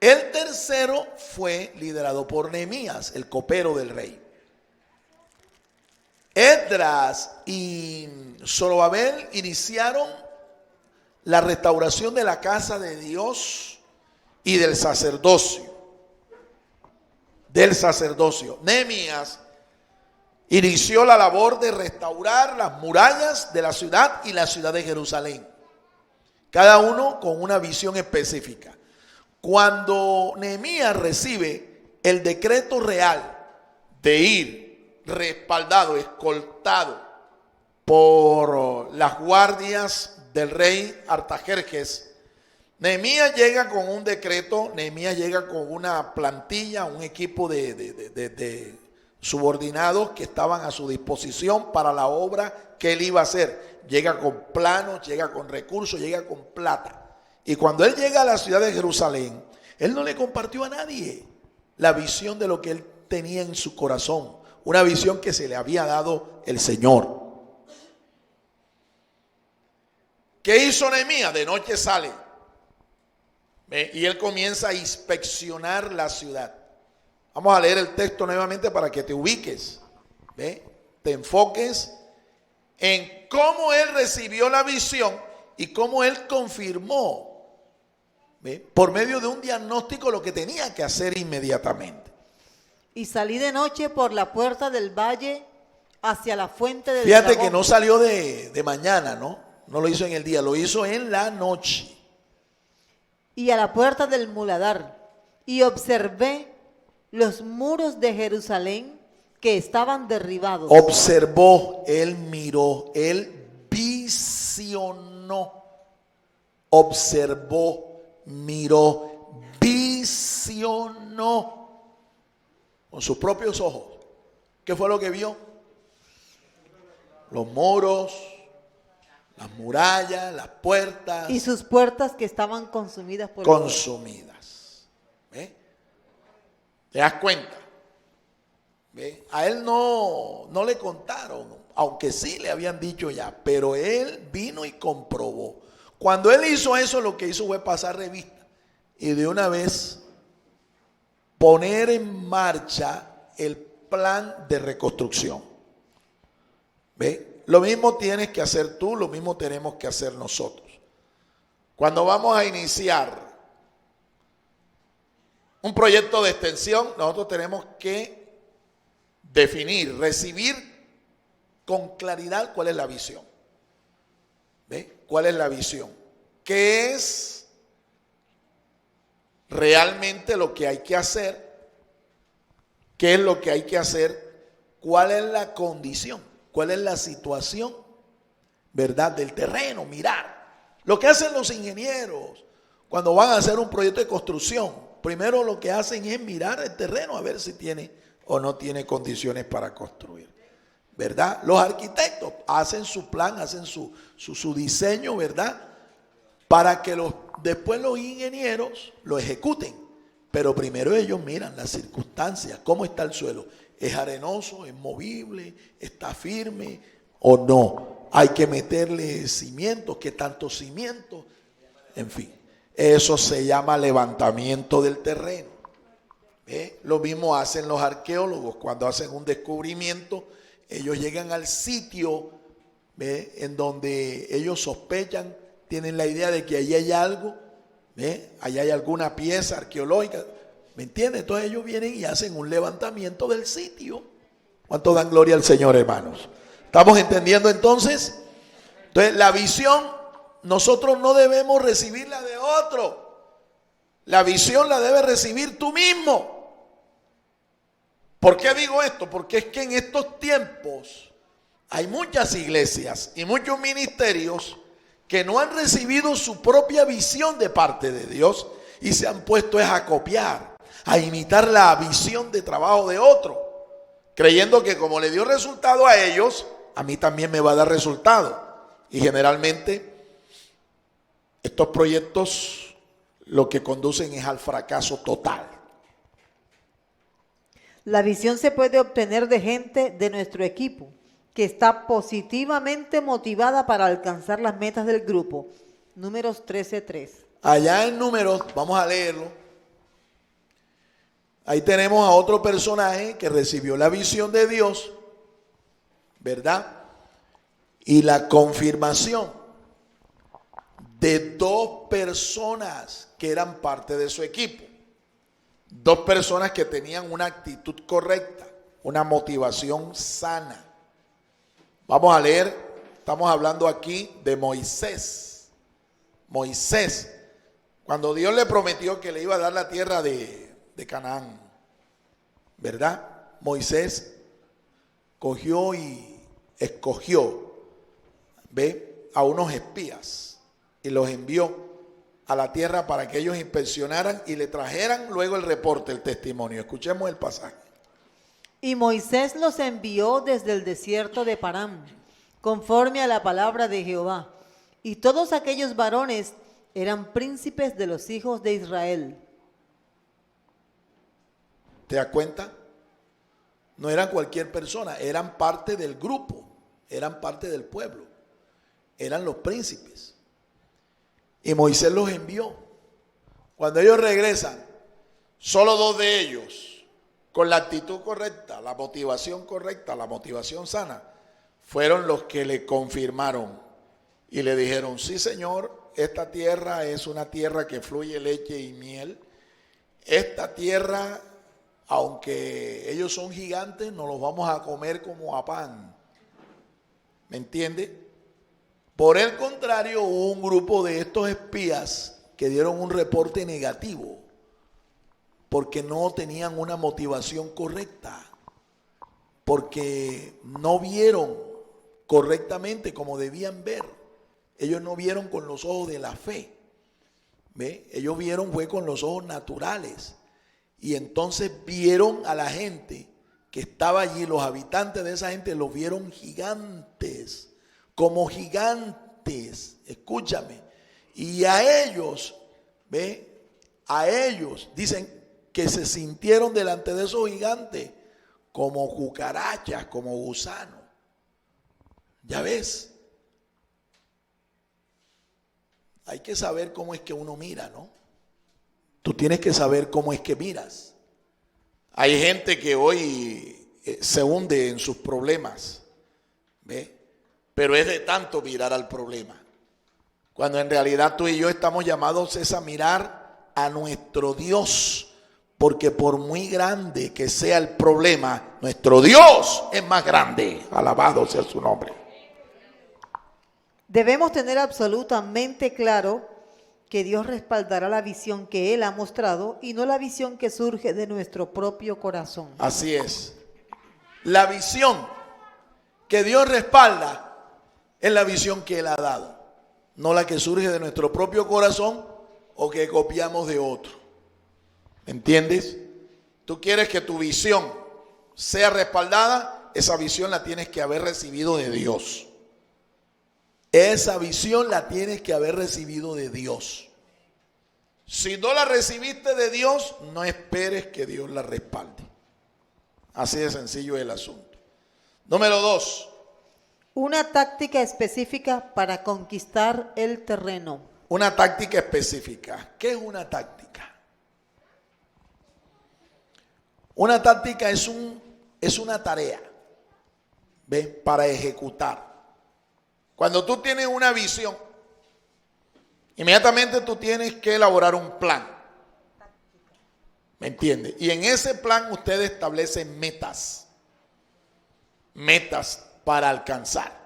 El tercero fue liderado por Nehemías, el copero del rey. Esdras y Zorobabel iniciaron la restauración de la casa de Dios y del sacerdocio. Nehemías inició la labor de restaurar las murallas de la ciudad y la ciudad de Jerusalén, cada uno con una visión específica. Cuando Nehemías recibe el decreto real de ir respaldado, escoltado por las guardias del rey Artajerjes, Nehemías llega con un decreto, Nehemías llega con una plantilla, un equipo de subordinados que estaban a su disposición para la obra que él iba a hacer. Llega con planos, llega con recursos, llega con plata. Y cuando él llega a la ciudad de Jerusalén, él no le compartió a nadie la visión de lo que él tenía en su corazón, una visión que se le había dado el Señor. ¿Qué hizo Nehemías? De noche sale y él comienza a inspeccionar la ciudad. Vamos a leer el texto nuevamente para que te ubiques, te enfoques en cómo él recibió la visión y cómo él confirmó por medio de un diagnóstico lo que tenía que hacer inmediatamente.
Y salí de noche por la puerta del valle hacia la fuente del
Fíjate
dragón.
que no salió de mañana, ¿no? No lo hizo en el día, lo hizo en la noche.
Y a la puerta del muladar, y observé los muros de Jerusalén que estaban derribados.
Observó, él miró, él visionó. Observó, miró, visionó con sus propios ojos. ¿Qué fue lo que vio? Los muros, las murallas, las puertas.
Y sus puertas que estaban consumidas por
consumidas. ¿Ve? ¿Te das cuenta? ¿Ve? A él no le contaron, aunque sí le habían dicho ya, pero él vino y comprobó. Cuando él hizo eso, lo que hizo fue pasar revista y de una vez poner en marcha el plan de reconstrucción. ¿Ve? Lo mismo tienes que hacer tú, lo mismo tenemos que hacer nosotros. Cuando vamos a iniciar un proyecto de extensión, nosotros tenemos que definir, recibir con claridad cuál es la visión. ¿Ve? ¿Cuál es la visión? ¿Qué es realmente lo que hay que hacer? ¿Qué es lo que hay que hacer? ¿Cuál es la condición? ¿Cuál es la situación, verdad, del terreno? Mirar. Lo que hacen los ingenieros cuando van a hacer un proyecto de construcción. primero lo que hacen es mirar el terreno a ver si tiene o no tiene condiciones para construir, ¿verdad? Los arquitectos hacen su plan, hacen su diseño, ¿verdad? Para que después los ingenieros lo ejecuten. Pero primero ellos miran las circunstancias, cómo está el suelo. ¿Es arenoso, es movible, está firme o no? Hay que meterle cimientos, ¿qué tanto cimiento? En fin, eso se llama levantamiento del terreno. Lo mismo hacen los arqueólogos cuando hacen un descubrimiento. Ellos llegan al sitio en donde ellos sospechan, tienen la idea de que allí hay algo, allá hay alguna pieza arqueológica, ¿me entiendes? Entonces ellos vienen y hacen un levantamiento del sitio. ¿Cuánto dan gloria al Señor, hermanos? ¿Estamos entendiendo entonces? Entonces la visión nosotros no debemos recibirla de otro. La visión la debes recibir tú mismo. ¿Por qué digo esto? Porque es que en estos tiempos hay muchas iglesias y muchos ministerios que no han recibido su propia visión de parte de Dios y se han puesto a copiar, a imitar la visión de trabajo de otro, creyendo que como le dio resultado a ellos, a mí también me va a dar resultado. Y generalmente estos proyectos lo que conducen es al fracaso total.
La visión se puede obtener de gente de nuestro equipo que está positivamente motivada para alcanzar las metas del grupo. Números 13:3.
Allá en Números, vamos a leerlo. Ahí tenemos a otro personaje que recibió la visión de Dios, ¿verdad? Y la confirmación de dos personas que eran parte de su equipo. Dos personas que tenían una actitud correcta, una motivación sana. Vamos a leer, estamos hablando aquí de Moisés. Moisés, cuando Dios le prometió que le iba a dar la tierra de Canaán, ¿verdad? Moisés cogió y escogió, a unos espías y los envió a la tierra para que ellos inspeccionaran y le trajeran luego el reporte, el testimonio. Escuchemos el pasaje.
Y Moisés los envió desde el desierto de Parán, conforme a la palabra de Jehová. Y todos aquellos varones eran príncipes de los hijos de Israel.
¿Te das cuenta? No eran cualquier persona, eran parte del grupo, eran parte del pueblo, eran los príncipes. Y Moisés los envió. Cuando ellos regresan, solo dos de ellos, con la actitud correcta, la motivación correcta, la motivación sana, fueron los que le confirmaron y le dijeron: sí, Señor, esta tierra es una tierra que fluye leche y miel. Esta tierra, aunque ellos son gigantes, nos los vamos a comer como a pan. ¿Me entiende? Por el contrario, hubo un grupo de estos espías que dieron un reporte negativo porque no tenían una motivación correcta, porque no vieron correctamente como debían ver. Ellos no vieron con los ojos de la fe. Ellos vieron fue con los ojos naturales. Y entonces vieron a la gente que estaba allí, los habitantes de esa gente los vieron gigantes, como gigantes, escúchame. Y a ellos, a ellos dicen que se sintieron delante de esos gigantes como cucarachas, como gusanos. Ya ves, hay que saber cómo es que uno mira, ¿no? Tú tienes que saber cómo es que miras. Hay gente que hoy se hunde en sus problemas, pero es de tanto mirar al problema, cuando en realidad tú y yo estamos llamados es a mirar a nuestro Dios, porque por muy grande que sea el problema, nuestro Dios es más grande. Alabado sea su nombre.
Debemos tener absolutamente claro que Dios respaldará la visión que Él ha mostrado y no la visión que surge de nuestro propio corazón.
Así es. La visión que Dios respalda es la visión que Él ha dado, no la que surge de nuestro propio corazón o que copiamos de otro. ¿Entiendes? Tú quieres que tu visión sea respaldada, esa visión la tienes que haber recibido de Dios. Esa visión la tienes que haber recibido de Dios. Si no la recibiste de Dios, no esperes que Dios la respalde. Así de sencillo es el asunto. Número 2.
Una táctica específica para conquistar el terreno.
Una táctica específica. ¿Qué es una táctica? Una táctica es una tarea, ¿ves? Para ejecutar. Cuando tú tienes una visión, inmediatamente tú tienes que elaborar un plan. ¿Me entiendes? Y en ese plan usted establece metas. Metas para alcanzar.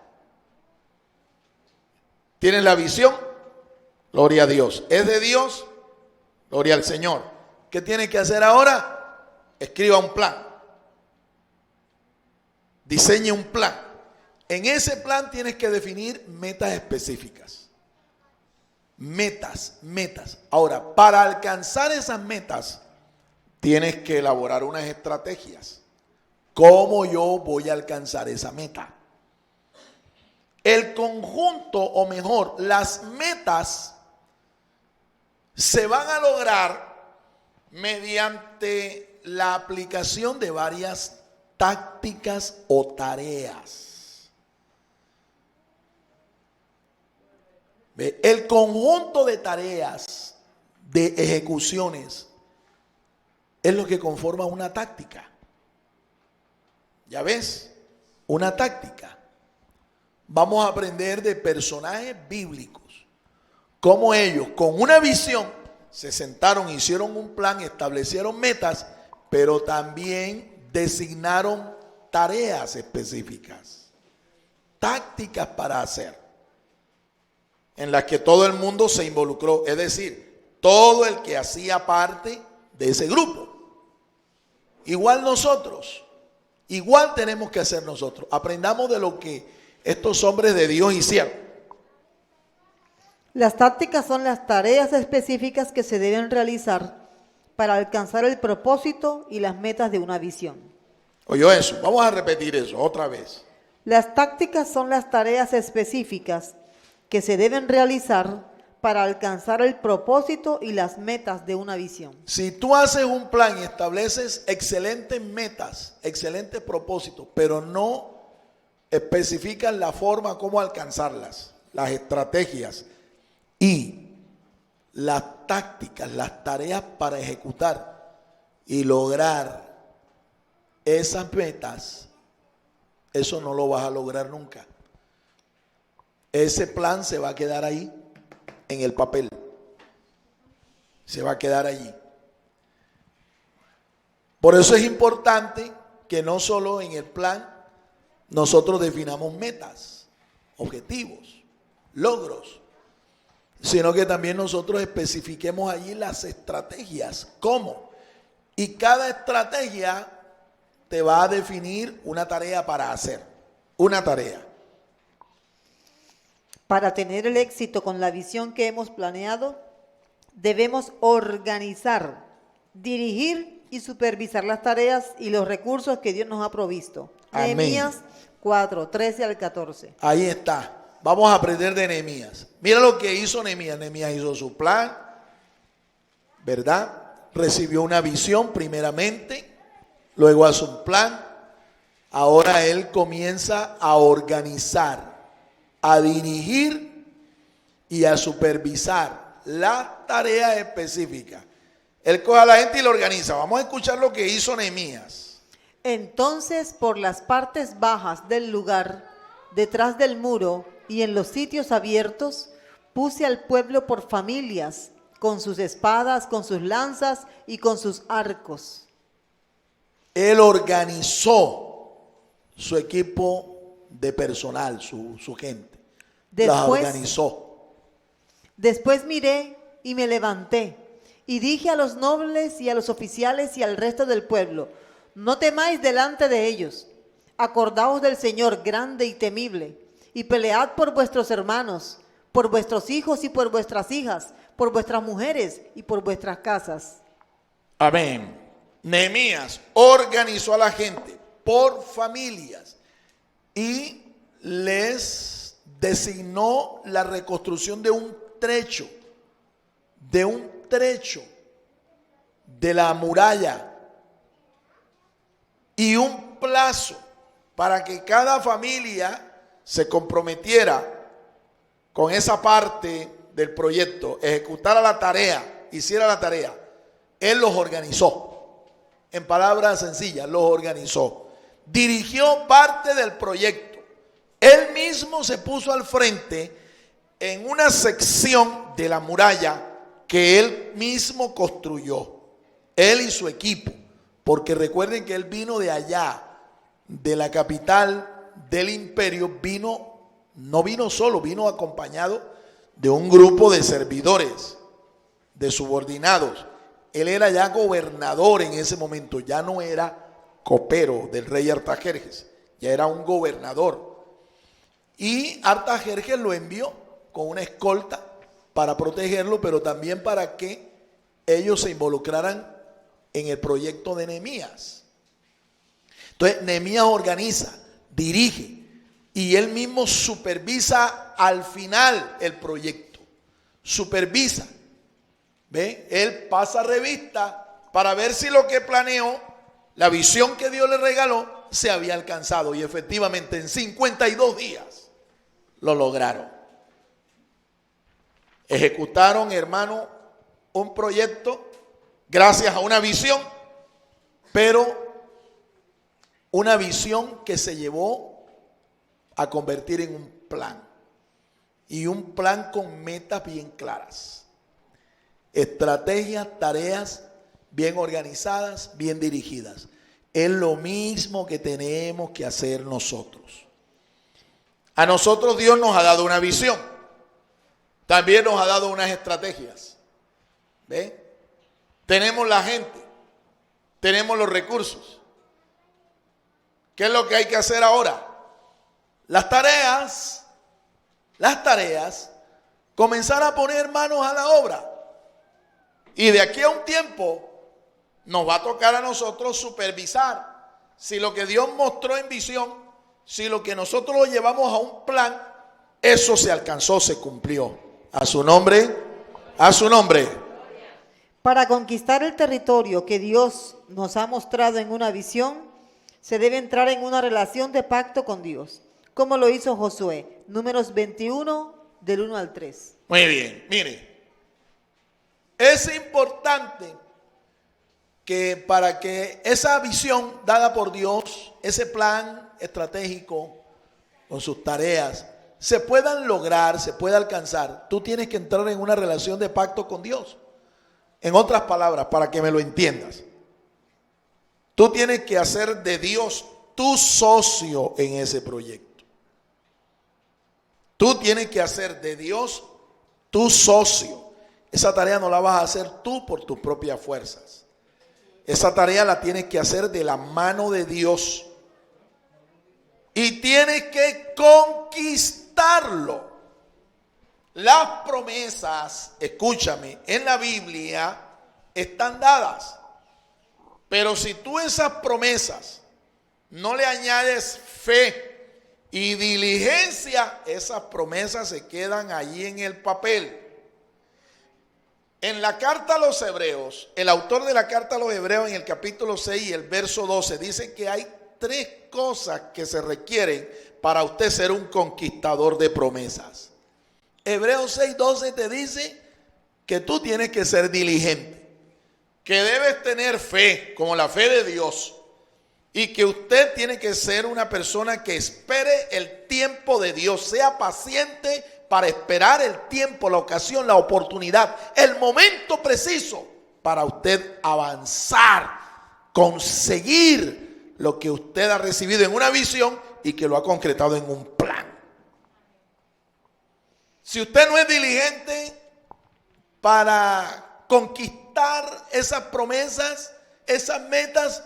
¿Tienes la visión? Gloria a Dios. ¿Es de Dios? Gloria al Señor. ¿Qué tiene que hacer ahora? Escriba un plan. Diseñe un plan. En ese plan tienes que definir metas específicas. Metas. Ahora, para alcanzar esas metas, tienes que elaborar unas estrategias. ¿Cómo yo voy a alcanzar esa meta? El conjunto, o mejor, las metas se van a lograr mediante la aplicación de varias tácticas o tareas. ¿Ve? El conjunto de tareas, de ejecuciones, es lo que conforma una táctica. ¿Ya ves? Una táctica. Vamos a aprender de personajes bíblicos, cómo ellos con una visión se sentaron, hicieron un plan, establecieron metas, pero también designaron tareas específicas, tácticas para hacer, en las que todo el mundo se involucró, es decir, todo el que hacía parte de ese grupo. Igual nosotros, igual tenemos que hacer nosotros. Aprendamos de lo que estos hombres de Dios hicieron.
Las tácticas son las tareas específicas que se deben realizar para alcanzar el propósito y las metas de una visión.
Oyó eso, vamos a repetir eso otra vez.
Las tácticas son las tareas específicas que se deben realizar para alcanzar el propósito y las metas de una visión.
Si tú haces un plan y estableces excelentes metas, excelentes propósitos, pero no especificas la forma como alcanzarlas, las estrategias y las tácticas, las tareas para ejecutar y lograr esas metas, eso no lo vas a lograr nunca. Ese plan se va a quedar ahí en el papel. Se va a quedar allí. Por eso es importante que no solo en el plan nosotros definamos metas, objetivos, logros, sino que también nosotros especifiquemos allí las estrategias, cómo. Y cada estrategia te va a definir una tarea para hacer, una tarea.
Para tener el éxito con la visión que hemos planeado, debemos organizar, dirigir y supervisar las tareas y los recursos que Dios nos ha provisto.
Amén.
Nehemías 4, 13 al 14.
Ahí está. Vamos a aprender de Nehemías. Mira lo que hizo Nehemías. Nehemías hizo su plan, ¿verdad? Recibió una visión primeramente, luego hace un plan. Ahora él comienza a organizar, a dirigir y a supervisar las tareas específicas. Él coge a la gente y lo organiza. Vamos a escuchar lo que hizo Nehemías.
Entonces, por las partes bajas del lugar, detrás del muro y en los sitios abiertos, puse al pueblo por familias, con sus espadas, con sus lanzas y con sus arcos.
Él organizó su equipo de personal, su gente. Las organizó.
Después miré y me levanté y dije a los nobles y a los oficiales y al resto del pueblo: no temáis delante de ellos, acordaos del Señor grande y temible, y pelead por vuestros hermanos, por vuestros hijos y por vuestras hijas, por vuestras mujeres y por vuestras casas.
Amén. Nehemías organizó a la gente por familias y les designó la reconstrucción de un trecho de la muralla y un plazo para que cada familia se comprometiera con esa parte del proyecto, ejecutara la tarea, hiciera la tarea. Él los organizó. En palabras sencillas, los organizó. Dirigió parte del proyecto. Él mismo se puso al frente en una sección de la muralla que él mismo construyó. Él y su equipo. Porque recuerden que él vino de allá, de la capital del imperio, no vino solo, vino acompañado de un grupo de servidores, de subordinados. Él era ya gobernador en ese momento, ya no era copero del rey Artajerjes, ya era un gobernador. Y Artajerjes lo envió con una escolta para protegerlo, pero también para que ellos se involucraran en el proyecto de Nehemías. Entonces Nehemías organiza, dirige y él mismo supervisa al final el proyecto. Supervisa. ¿Ve? Él pasa revista para ver si lo que planeó, la visión que Dios le regaló, se había alcanzado. Y efectivamente en 52 días lo lograron. Ejecutaron, hermano, un proyecto gracias a una visión, pero una visión que se llevó a convertir en un plan. Y un plan con metas bien claras. Estrategias, tareas bien organizadas, bien dirigidas. Es lo mismo que tenemos que hacer nosotros. A nosotros Dios nos ha dado una visión. También nos ha dado unas estrategias. ¿Ven? Tenemos la gente. Tenemos los recursos. ¿Qué es lo que hay que hacer ahora? Las tareas, comenzar a poner manos a la obra. Y de aquí a un tiempo nos va a tocar a nosotros supervisar si lo que Dios mostró en visión, si lo que nosotros lo llevamos a un plan, eso se alcanzó, se cumplió. A su nombre, a su nombre.
Para conquistar el territorio que Dios nos ha mostrado en una visión, se debe entrar en una relación de pacto con Dios, como lo hizo Josué. Números 21, del 1 al 3.
Muy bien, mire. Es importante que para que esa visión dada por Dios, ese plan estratégico con sus tareas, se puedan lograr, se pueda alcanzar, tú tienes que entrar en una relación de pacto con Dios. En otras palabras, para que me lo entiendas, tú tienes que hacer de Dios tu socio en ese proyecto. Tú tienes que hacer de Dios tu socio. Esa tarea no la vas a hacer tú por tus propias fuerzas. Esa tarea la tienes que hacer de la mano de Dios. Y tienes que conquistarlo. Las promesas, escúchame, en la Biblia están dadas. Pero si tú esas promesas no le añades fe y diligencia, esas promesas se quedan allí en el papel. En la carta a los Hebreos, el autor de la carta a los Hebreos en el capítulo 6 y el verso 12 dice que hay 3 cosas que se requieren para usted ser un conquistador de promesas. Hebreos 6:12 te dice que tú tienes que ser diligente, que debes tener fe, como la fe de Dios, y que usted tiene que ser una persona que espere el tiempo de Dios, sea paciente para esperar el tiempo, la ocasión, la oportunidad, el momento preciso para usted avanzar, conseguir lo que usted ha recibido en una visión y que lo ha concretado en un plan. Si usted no es diligente para conquistar esas promesas, esas metas,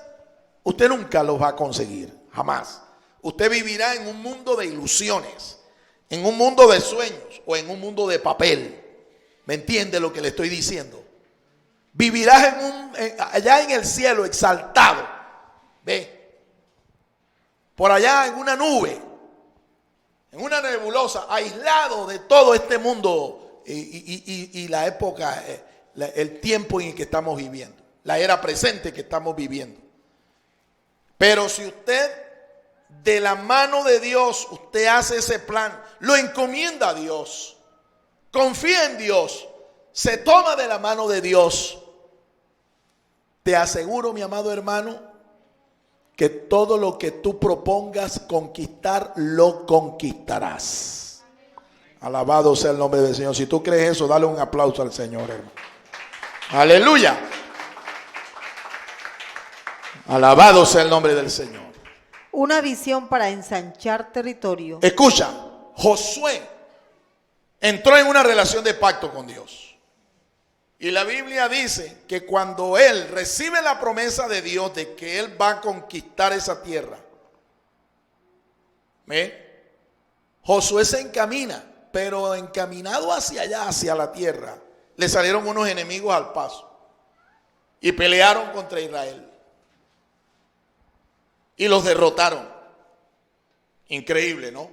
usted nunca los va a conseguir, jamás. Usted vivirá en un mundo de ilusiones, en un mundo de sueños o en un mundo de papel. ¿Me entiende lo que le estoy diciendo? Vivirás allá en el cielo exaltado. Ve. Por allá en una nube, en una nebulosa, aislado de todo este mundo y la época, el tiempo en el que estamos viviendo, la era presente que estamos viviendo. Pero si usted, de la mano de Dios, usted hace ese plan, lo encomienda a Dios, confía en Dios, se toma de la mano de Dios, te aseguro, mi amado hermano, que todo lo que tú propongas conquistar, lo conquistarás. Alabado sea el nombre del Señor. Si tú crees eso, dale un aplauso al Señor, hermano. Aleluya. Alabado sea el nombre del Señor.
Una visión para ensanchar territorio.
Escucha, Josué entró en una relación de pacto con Dios. Y la Biblia dice que cuando él recibe la promesa de Dios de que él va a conquistar esa tierra, Josué se encamina, pero encaminado hacia allá, hacia la tierra, le salieron unos enemigos al paso y pelearon contra Israel y los derrotaron. Increíble, ¿no?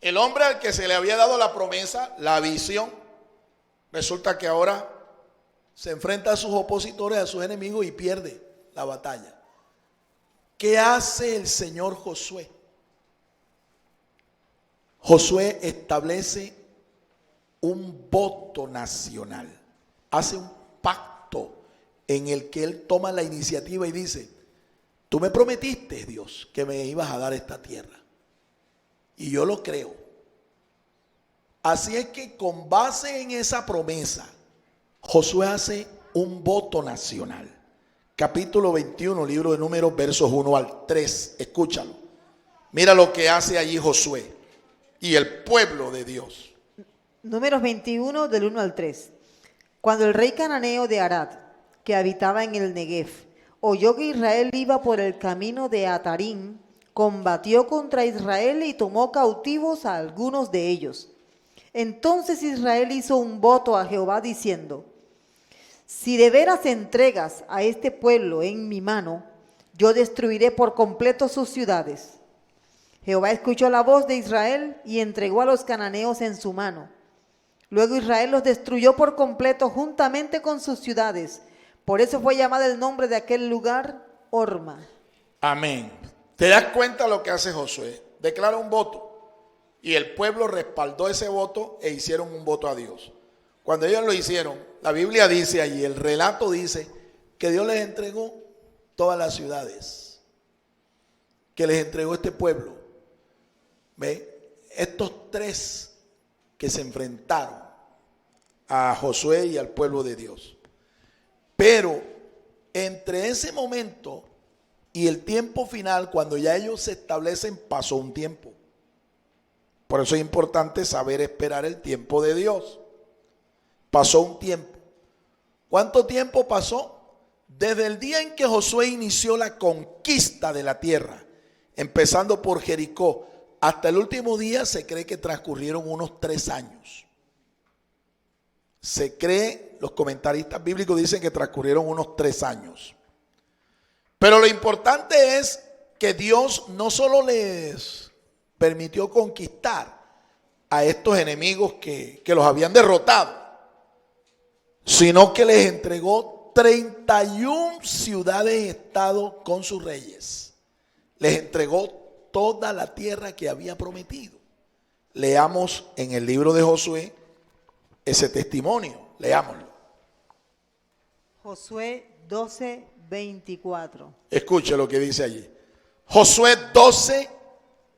El hombre al que se le había dado la promesa, la visión, resulta que ahora se enfrenta a sus opositores, a sus enemigos y pierde la batalla. ¿Qué hace el Señor Josué? Josué establece un voto nacional, hace un pacto en el que él toma la iniciativa y dice: tú me prometiste, Dios, que me ibas a dar esta tierra, y yo lo creo. Así es que con base en esa promesa, Josué hace un voto nacional. Capítulo 21, libro de Números, versos 1 al 3. Escúchalo. Mira lo que hace allí Josué y el pueblo de Dios.
Números 21, del 1 al 3. Cuando el rey cananeo de Arad, que habitaba en el Negev, oyó que Israel iba por el camino de Atarim, combatió contra Israel y tomó cautivos a algunos de ellos. Entonces Israel hizo un voto a Jehová diciendo: si de veras entregas a este pueblo en mi mano, yo destruiré por completo sus ciudades. Jehová escuchó la voz de Israel y entregó a los cananeos en su mano. Luego Israel los destruyó por completo juntamente con sus ciudades. Por eso fue llamado el nombre de aquel lugar Horma.
Amén. ¿Te das cuenta lo que hace Josué? Declara un voto. Y el pueblo respaldó ese voto e hicieron un voto a Dios. Cuando ellos lo hicieron, la Biblia dice allí, el relato dice que Dios les entregó todas las ciudades, que les entregó este pueblo. ¿Ve? Estos tres que se enfrentaron a Josué y al pueblo de Dios. Pero entre ese momento y el tiempo final, cuando ya ellos se establecen, pasó un tiempo. Por eso es importante saber esperar el tiempo de Dios. Pasó un tiempo. ¿Cuánto tiempo pasó? Desde el día en que Josué inició la conquista de la tierra, empezando por Jericó, hasta el último día se cree que transcurrieron unos 3 años. Se cree, los comentaristas bíblicos dicen que transcurrieron unos 3 años. Pero lo importante es que Dios no solo les permitió conquistar a estos enemigos que los habían derrotado, sino que les entregó 31 ciudades-estado con sus reyes. Les entregó toda la tierra que había prometido. Leamos en el libro de Josué ese testimonio. Leámoslo.
Josué 12, 24.
Escuche lo que dice allí. Josué 12,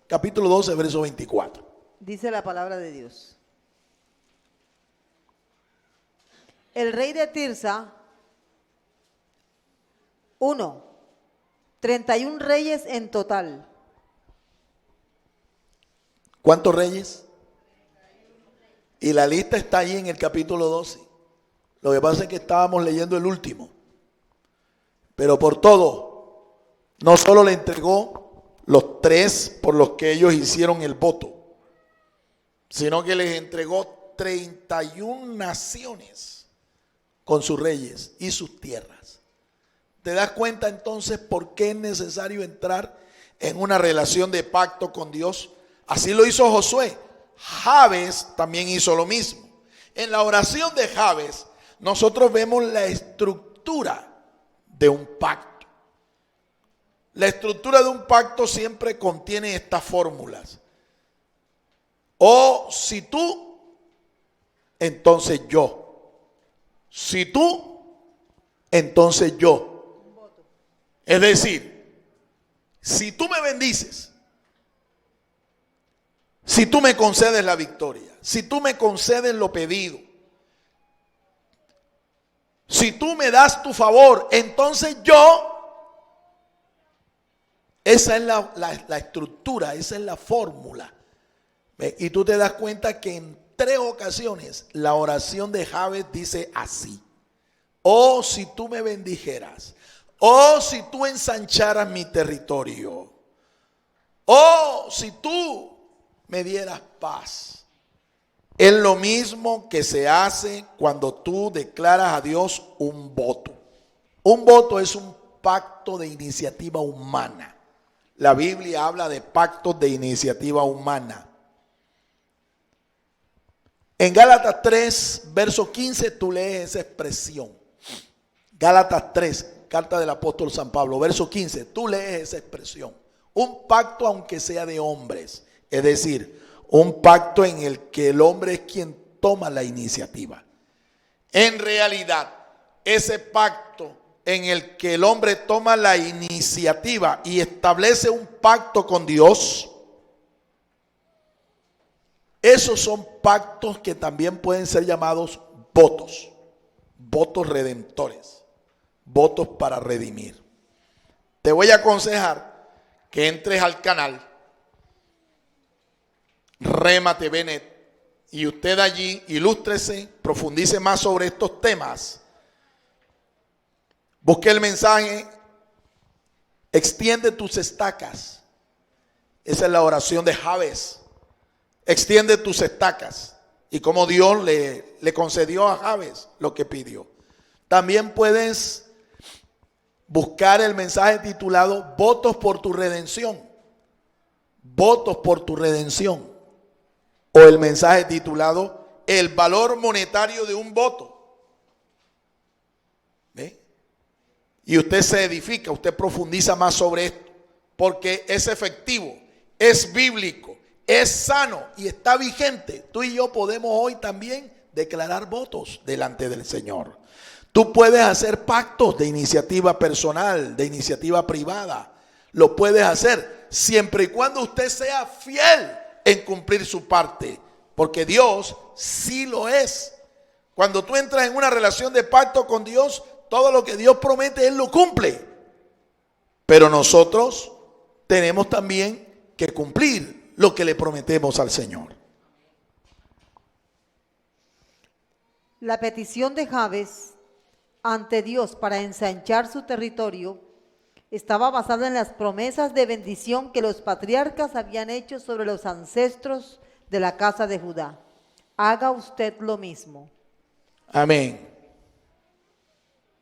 capítulo 12, verso 24.
Dice la palabra de Dios. El rey de Tirsa, 31 reyes en total.
¿Cuántos reyes? Y la lista está ahí en el capítulo 12. Lo que pasa es que estábamos leyendo el último. Pero por todo, no solo le entregó los 3 por los que ellos hicieron el voto, sino que les entregó 31 naciones con sus reyes y sus tierras. ¿Te das cuenta entonces por qué es necesario entrar en una relación de pacto con Dios? Así lo hizo Josué. Jabes también hizo lo mismo. En la oración de Jabes nosotros vemos la estructura de un pacto. La estructura de un pacto siempre contiene estas fórmulas. O si tú, entonces yo. Si tú, entonces yo. Es decir, si tú me bendices, si tú me concedes la victoria, si tú me concedes lo pedido, si tú me das tu favor, entonces yo. Esa es la estructura, esa es la fórmula. Y tú te das cuenta que en 3 ocasiones la oración de Jabes dice así: oh, si tú me bendijeras, oh, si tú ensancharas mi territorio, oh, si tú me dieras paz. Es lo mismo que se hace cuando tú declaras a Dios un voto. Un voto es un pacto de iniciativa humana. La Biblia habla de pactos de iniciativa humana. En Gálatas 3, verso 15, tú lees esa expresión. Gálatas 3, carta del apóstol San Pablo, verso 15, tú lees esa expresión. Un pacto aunque sea de hombres, es decir, un pacto en el que el hombre es quien toma la iniciativa. En realidad, ese pacto en el que el hombre toma la iniciativa y establece un pacto con Dios, esos son pactos que también pueden ser llamados votos, votos redentores, votos para redimir. Te voy a aconsejar que entres al canal Rema TV Net y usted allí ilústrese, profundice más sobre estos temas. Busque el mensaje, extiende tus estacas. Esa es la oración de Jabes. Extiende tus estacas. Y como Dios le concedió a Jabes lo que pidió. También puedes buscar el mensaje titulado Votos por tu redención. Votos por tu redención. O el mensaje titulado El valor monetario de un voto. ¿Ve? Y usted se edifica, usted profundiza más sobre esto, porque es efectivo, es bíblico, es sano y está vigente. Tú y yo podemos hoy también declarar votos delante del Señor. Tú puedes hacer pactos de iniciativa personal, de iniciativa privada. Lo puedes hacer siempre y cuando usted sea fiel en cumplir su parte, porque Dios sí lo es. Cuando tú entras en una relación de pacto con Dios, todo lo que Dios promete, Él lo cumple. Pero nosotros tenemos también que cumplir lo que le prometemos al Señor.
La petición de Jabes ante Dios para ensanchar su territorio estaba basada en las promesas de bendición que los patriarcas habían hecho sobre los ancestros de la casa de Judá. Haga usted lo mismo.
Amén.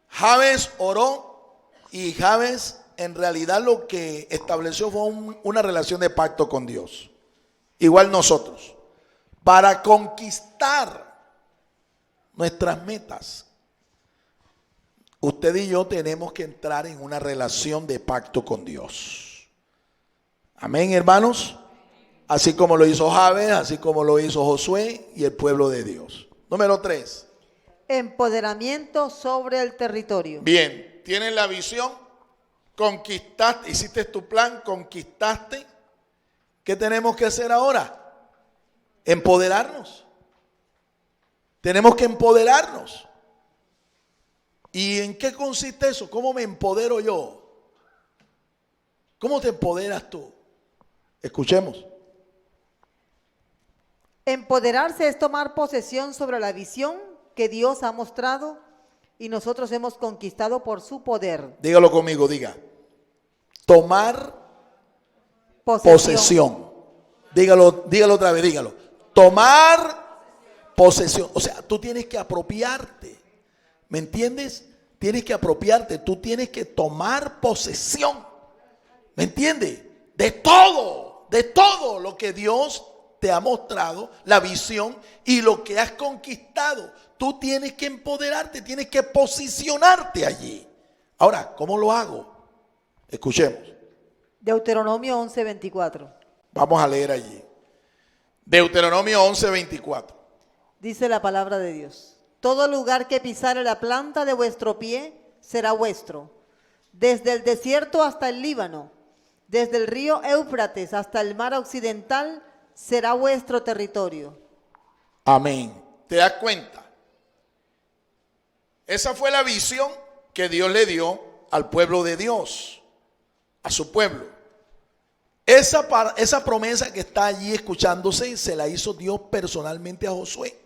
Jabes oró y Jabes en realidad lo que estableció fue una relación de pacto con Dios. Igual nosotros, para conquistar nuestras metas, usted y yo tenemos que entrar en una relación de pacto con Dios. Amén, hermanos. Así como lo hizo Jabes, así como lo hizo Josué y el pueblo de Dios. Número 3.
Empoderamiento sobre el territorio.
Bien, tienes la visión, conquistaste, hiciste tu plan, conquistaste. ¿Qué tenemos que hacer ahora? Empoderarnos. Tenemos que empoderarnos. ¿Y en qué consiste eso? ¿Cómo me empodero yo? ¿Cómo te empoderas tú? Escuchemos.
Empoderarse es tomar posesión sobre la visión que Dios ha mostrado y nosotros hemos conquistado por su poder.
Dígalo conmigo, diga. Tomar posesión. Dígalo otra vez, dígalo. Tomar posesión. O sea, tú tienes que apropiarte ¿Me entiendes? Tienes que apropiarte, tú tienes que tomar posesión. ¿Me entiendes? De todo lo que Dios te ha mostrado, la visión y lo que has conquistado. Tú tienes que empoderarte, tienes que posicionarte allí. Ahora, ¿cómo lo hago? Escuchemos.
Deuteronomio 11:24.
Vamos a leer allí. Deuteronomio 11:24.
Dice la palabra de Dios: todo lugar que pisare la planta de vuestro pie será vuestro, desde el desierto hasta el Líbano, desde el río Éufrates hasta el mar occidental, será vuestro territorio.
Amén. ¿Te das cuenta? Esa fue la visión que Dios le dio al pueblo de Dios, a su pueblo. Esa promesa que está allí escuchándose se la hizo Dios personalmente a Josué.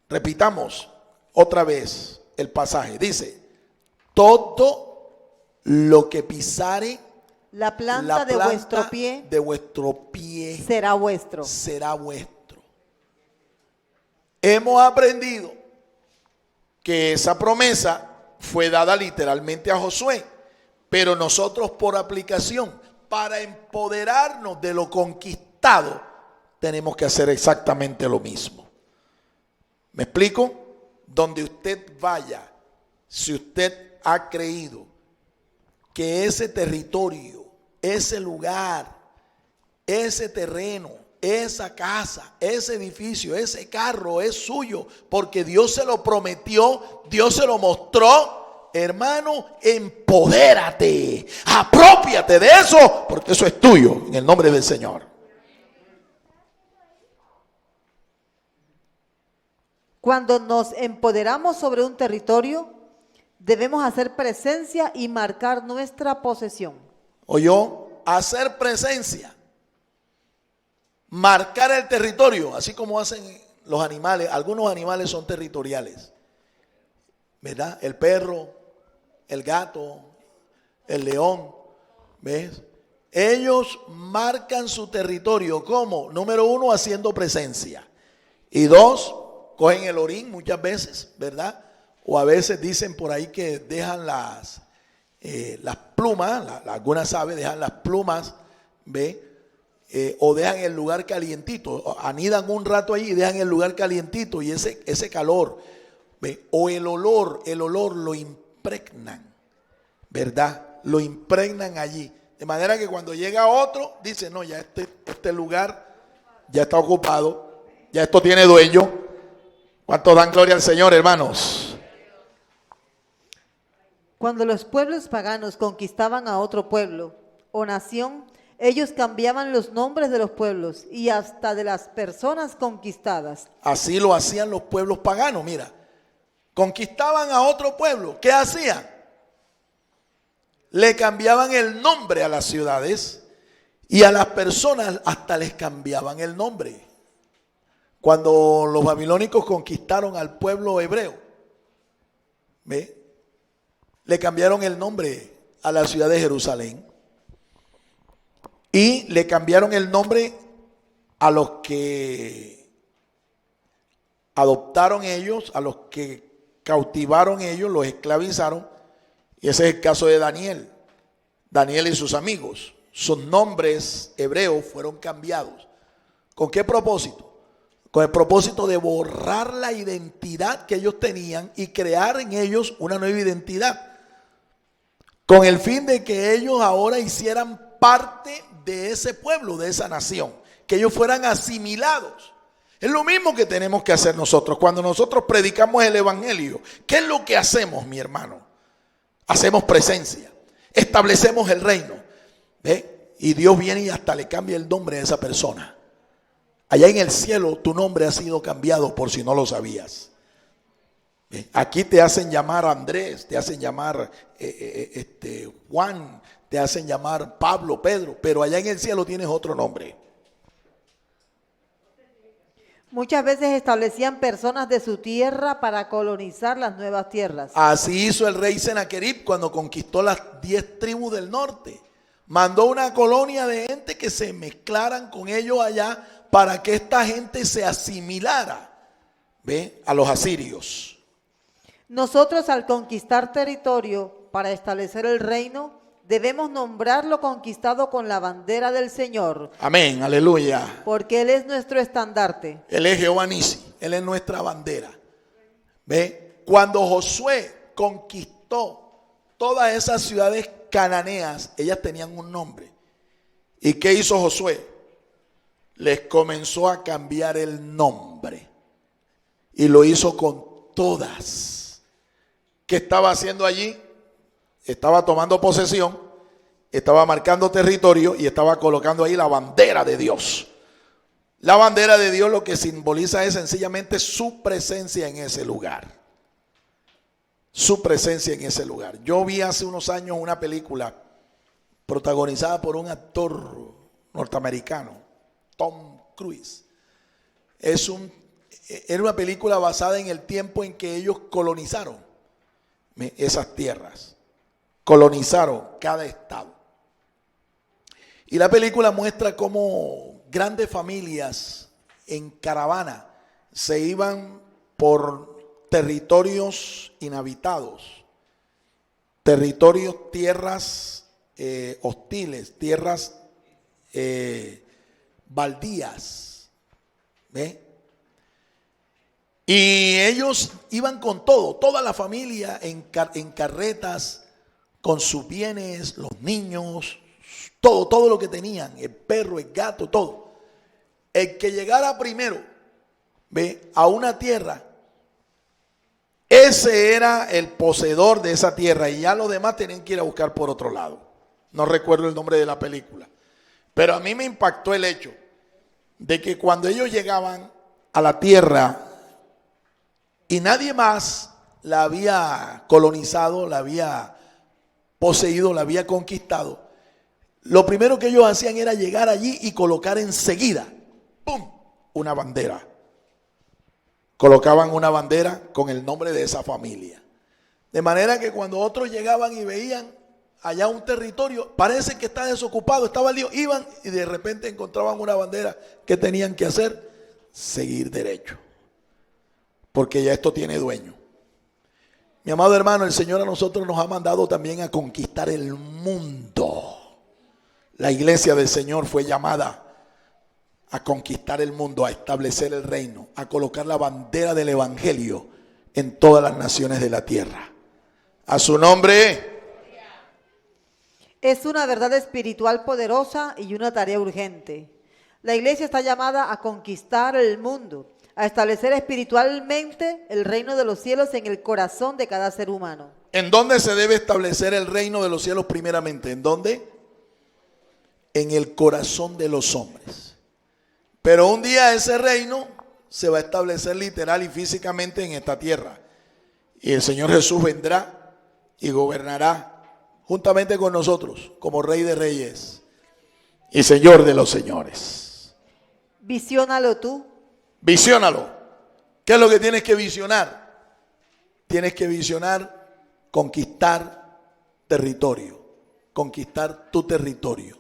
Repitamos otra vez el pasaje. Dice, todo lo que pisare
la planta de vuestro pie será vuestro.
Será vuestro. Hemos aprendido que esa promesa fue dada literalmente a Josué, pero nosotros por aplicación, para empoderarnos de lo conquistado, tenemos que hacer exactamente lo mismo. ¿Me explico? Donde usted vaya, si usted ha creído que ese territorio, ese lugar, ese terreno, esa casa, ese edificio, ese carro es suyo, porque Dios se lo prometió, Dios se lo mostró, hermano, empodérate, aprópiate de eso, porque eso es tuyo, en el nombre del Señor.
Cuando nos empoderamos sobre un territorio, debemos hacer presencia y marcar nuestra posesión. ¿Oyó?
Hacer presencia, marcar el territorio, así como hacen los animales. Algunos animales son territoriales, ¿verdad? El perro, el gato, el león, ¿ves? Ellos marcan su territorio. ¿Cómo? Número uno, haciendo presencia. Y dos, cogen el orín muchas veces, ¿verdad? O a veces dicen por ahí que dejan las plumas, algunas aves dejan las plumas, ¿ve? O dejan el lugar calientito, anidan un rato ahí y dejan el lugar calientito y ese calor, ¿ve? O el olor lo impregnan, ¿verdad? Lo impregnan allí. De manera que cuando llega otro, dice, no, ya este lugar ya está ocupado, ya esto tiene dueño. ¿Cuántos dan gloria al Señor, hermanos?
Cuando los pueblos paganos conquistaban a otro pueblo o nación, ellos cambiaban los nombres de los pueblos y hasta de las personas conquistadas.
Así lo hacían los pueblos paganos, mira. Conquistaban a otro pueblo. ¿Qué hacían? Le cambiaban el nombre a las ciudades y a las personas hasta les cambiaban el nombre. Cuando los babilónicos conquistaron al pueblo hebreo, ¿ve? Le cambiaron el nombre a la ciudad de Jerusalén y le cambiaron el nombre a los que adoptaron ellos, a los que cautivaron ellos, los esclavizaron. Y ese es el caso de Daniel. Daniel y sus amigos. Sus nombres hebreos fueron cambiados. ¿Con qué propósito? Con el propósito de borrar la identidad que ellos tenían y crear en ellos una nueva identidad. Con el fin de que ellos ahora hicieran parte de ese pueblo, de esa nación. Que ellos fueran asimilados. Es lo mismo que tenemos que hacer nosotros. Cuando nosotros predicamos el evangelio, ¿qué es lo que hacemos, mi hermano? Hacemos presencia. Establecemos el reino. ¿Ve? Y Dios viene y hasta le cambia el nombre a esa persona. Allá en el cielo tu nombre ha sido cambiado por si no lo sabías. Aquí te hacen llamar Andrés, te hacen llamar Juan, te hacen llamar Pablo, Pedro, pero allá en el cielo tienes otro nombre.
Muchas veces establecían personas de su tierra para colonizar las nuevas tierras.
Así hizo el rey Sennacherib cuando conquistó las 10 tribus del norte. Mandó una colonia de gente que se mezclaran con ellos allá para que esta gente se asimilara, ¿ve? A los asirios.
Nosotros al conquistar territorio para establecer el reino, debemos nombrarlo conquistado con la bandera del Señor,
Amén, aleluya.
porque Él es nuestro estandarte.
Él es Jehová Nisi, Él es nuestra bandera. ¿Ve? Cuando Josué conquistó todas esas ciudades cananeas, ellas tenían un nombre. ¿Y qué hizo Josué? Les comenzó a cambiar el nombre. Y lo hizo con todas. ¿Qué estaba haciendo allí? Estaba tomando posesión, estaba marcando territorio y estaba colocando ahí la bandera de Dios. La bandera de Dios lo que simboliza es sencillamente su presencia en ese lugar. Su presencia en ese lugar. Yo vi hace unos años una película protagonizada por un actor norteamericano, Tom Cruise. Era una película basada en el tiempo en que ellos colonizaron esas tierras. Colonizaron cada estado. Y la película muestra cómo grandes familias en caravana se iban por territorios inhabitados, territorios, tierras hostiles, tierras baldías. ¿Ve? Y ellos iban con todo, toda la familia en carretas, con sus bienes, los niños, todo lo que tenían, el perro, el gato, todo. El que llegara primero, ¿ve?, a una tierra, ese era el poseedor de esa tierra y ya los demás tenían que ir a buscar por otro lado. No recuerdo el nombre de la película, pero a mí me impactó el hecho de que cuando ellos llegaban a la tierra y nadie más la había colonizado, la había poseído, la había conquistado, lo primero que ellos hacían era llegar allí y colocar enseguida, ¡pum!, una bandera. Colocaban una bandera con el nombre de esa familia. De manera que cuando otros llegaban y veían allá un territorio, parece que está desocupado, estaba lío, iban y de repente encontraban una bandera. ¿Qué tenían que hacer? Seguir derecho. Porque ya esto tiene dueño. Mi amado hermano, el Señor a nosotros nos ha mandado también a conquistar el mundo. La iglesia del Señor fue llamada a conquistar el mundo, a establecer el reino, a colocar la bandera del evangelio en todas las naciones de la tierra. A su nombre.
Es una verdad espiritual poderosa y una tarea urgente. La iglesia está llamada a conquistar el mundo, a establecer espiritualmente el reino de los cielos en el corazón de cada ser humano.
¿En dónde se debe establecer el reino de los cielos primeramente? ¿En dónde? En el corazón de los hombres. Pero un día ese reino se va a establecer literal y físicamente en esta tierra. Y el Señor Jesús vendrá y gobernará juntamente con nosotros como Rey de Reyes y Señor de los Señores.
Visiónalo tú.
Visiónalo. ¿Qué es lo que tienes que visionar? Tienes que visionar conquistar territorio. Conquistar tu territorio.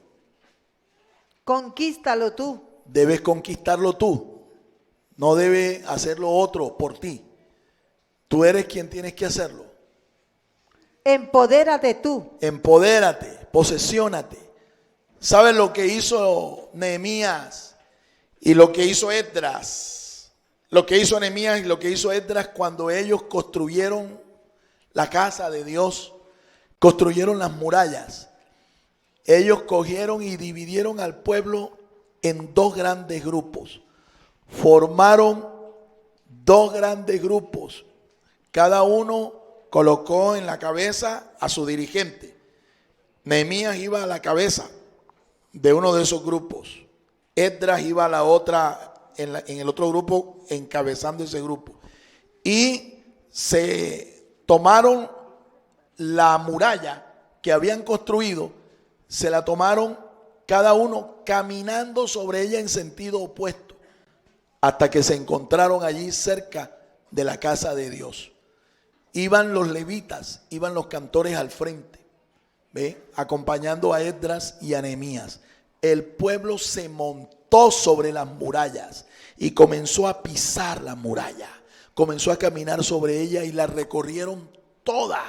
Conquístalo tú.
Debes conquistarlo tú. No debe hacerlo otro por ti. Tú eres quien tienes que hacerlo.
Empodérate tú.
Empodérate, posesiónate. ¿Sabes lo que hizo Nehemías y lo que hizo Esdras? Lo que hizo Nehemías y lo que hizo Esdras cuando ellos construyeron la casa de Dios, construyeron las murallas. Ellos cogieron y dividieron al pueblo en dos grandes grupos. Formaron dos grandes grupos. Cada uno colocó en la cabeza a su dirigente. Nehemías iba a la cabeza de uno de esos grupos. Esdras iba a la otra, en el otro grupo, encabezando ese grupo. Y se tomaron la muralla que habían construido, se la tomaron cada uno caminando sobre ella en sentido opuesto, hasta que se encontraron allí cerca de la casa de Dios. Iban los levitas, iban los cantores al frente, ¿ve?, acompañando a Esdras y a Nehemías. El pueblo se montó sobre las murallas y comenzó a pisar la muralla, comenzó a caminar sobre ella y la recorrieron toda,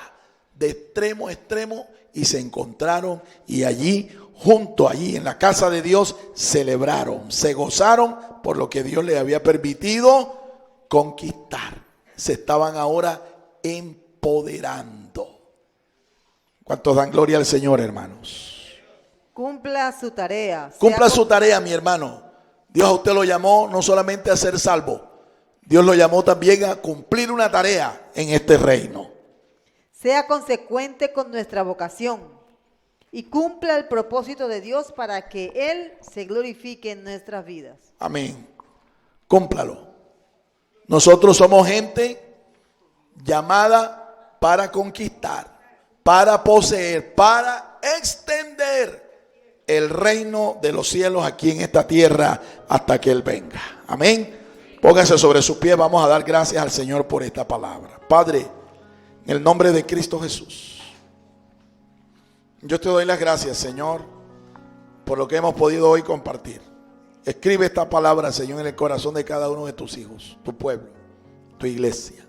de extremo a extremo, y se encontraron y allí, junto allí en la casa de Dios, celebraron, se gozaron por lo que Dios les había permitido conquistar. Se estaban ahora empoderando. ¿Cuántos dan gloria al Señor, hermanos?
Cumpla su tarea.
Cumpla su tarea, mi hermano. Dios a usted lo llamó no solamente a ser salvo, Dios lo llamó también a cumplir una tarea en este reino.
Sea consecuente con nuestra vocación y cumpla el propósito de Dios para que Él se glorifique en nuestras vidas.
Amén. Cúmplalo. Nosotros somos gente llamada para conquistar, para poseer, para extender el reino de los cielos aquí en esta tierra hasta que Él venga. Amén. Póngase sobre sus pies, vamos a dar gracias al Señor por esta palabra. Padre, en el nombre de Cristo Jesús, yo te doy las gracias, Señor, por lo que hemos podido hoy compartir. Escribe esta palabra, Señor, en el corazón de cada uno de tus hijos, tu pueblo, tu iglesia.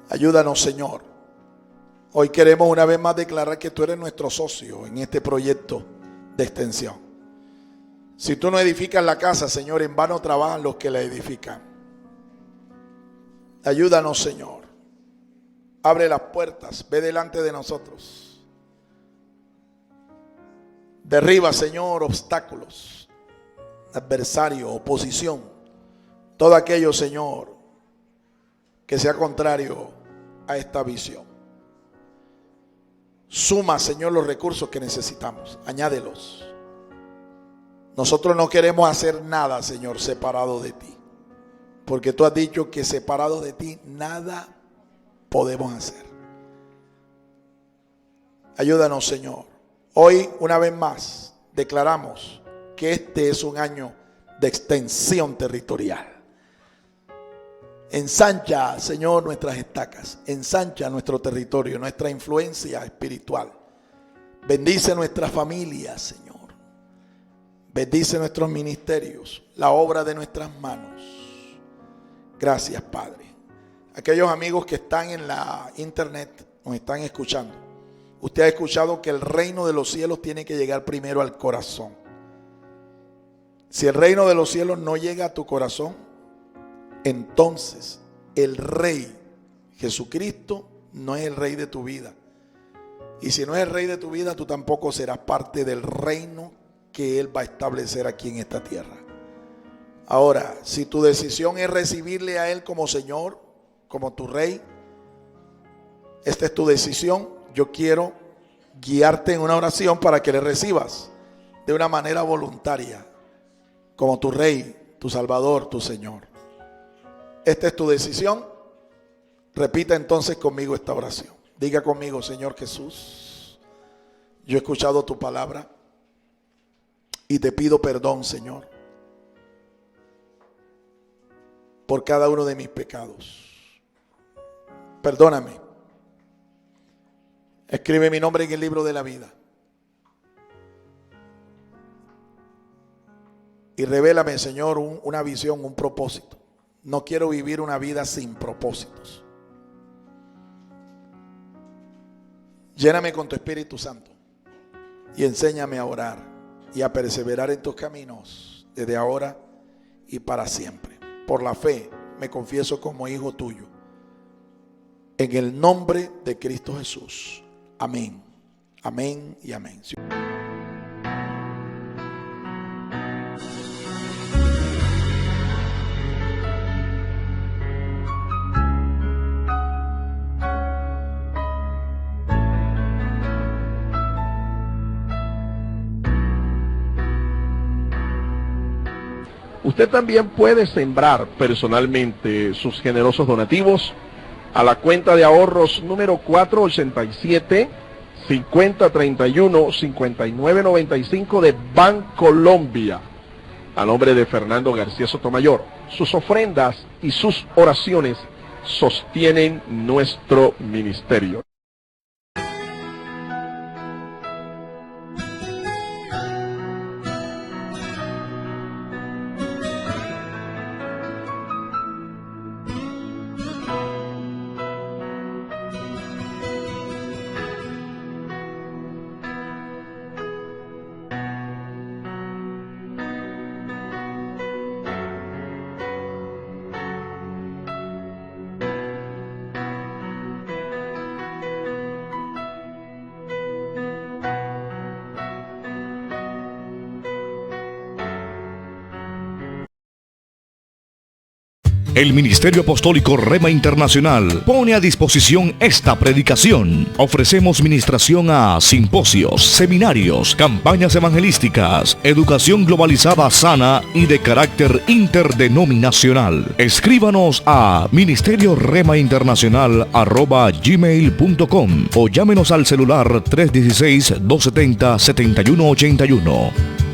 Ayúdanos, Señor. Hoy queremos una vez más declarar que tú eres nuestro socio en este proyecto de extensión. Si tú no edificas la casa, Señor, en vano trabajan los que la edifican. Ayúdanos, Señor. Abre las puertas, ve delante de nosotros. Derriba, Señor, obstáculos, adversario, oposición. Todo aquello, Señor, que sea contrario a esta visión. Suma, Señor, los recursos que necesitamos. Añádelos. Nosotros no queremos hacer nada, Señor, separado de ti. Porque tú has dicho que separados de ti nada podemos hacer. Ayúdanos, Señor. Hoy, una vez más, declaramos que este es un año de extensión territorial. Ensancha, Señor, nuestras estacas. Ensancha nuestro territorio, nuestra influencia espiritual. Bendice nuestras familias, Señor. Bendice nuestros ministerios, la obra de nuestras manos. Gracias, Padre. Aquellos amigos que están en la internet, nos están escuchando. Usted ha escuchado que el reino de los cielos tiene que llegar primero al corazón. Si el reino de los cielos no llega a tu corazón, entonces el Rey Jesucristo no es el Rey de tu vida. Y si no es el Rey de tu vida, tú tampoco serás parte del reino que Él va a establecer aquí en esta tierra. Ahora, si tu decisión es recibirle a Él como Señor, como tu Rey, esta es tu decisión. Yo quiero guiarte en una oración para que le recibas de una manera voluntaria, como tu Rey, tu Salvador, tu Señor. Esta es tu decisión. Repita entonces conmigo esta oración. Diga conmigo: Señor Jesús, yo he escuchado tu palabra y te pido perdón, Señor, por cada uno de mis pecados. Perdóname. Escribe mi nombre en el libro de la vida. Y revélame, Señor, una visión, un propósito. No quiero vivir una vida sin propósitos. Lléname con tu Espíritu Santo y enséñame a orar y a perseverar en tus caminos desde ahora y para siempre. Por la fe me confieso como hijo tuyo. En el nombre de Cristo Jesús. Amén. Amén y amén.
Usted también puede sembrar personalmente sus generosos donativos a la cuenta de ahorros número 487-5031-5995 de Bancolombia, a nombre de Fernando García Sotomayor. Sus ofrendas y sus oraciones sostienen nuestro ministerio.
El Ministerio Apostólico Rema Internacional pone a disposición esta predicación. Ofrecemos ministración a simposios, seminarios, campañas evangelísticas, educación globalizada sana y de carácter interdenominacional. Escríbanos a ministerioremainternacional@gmail.com o llámenos al celular 316-270-7181.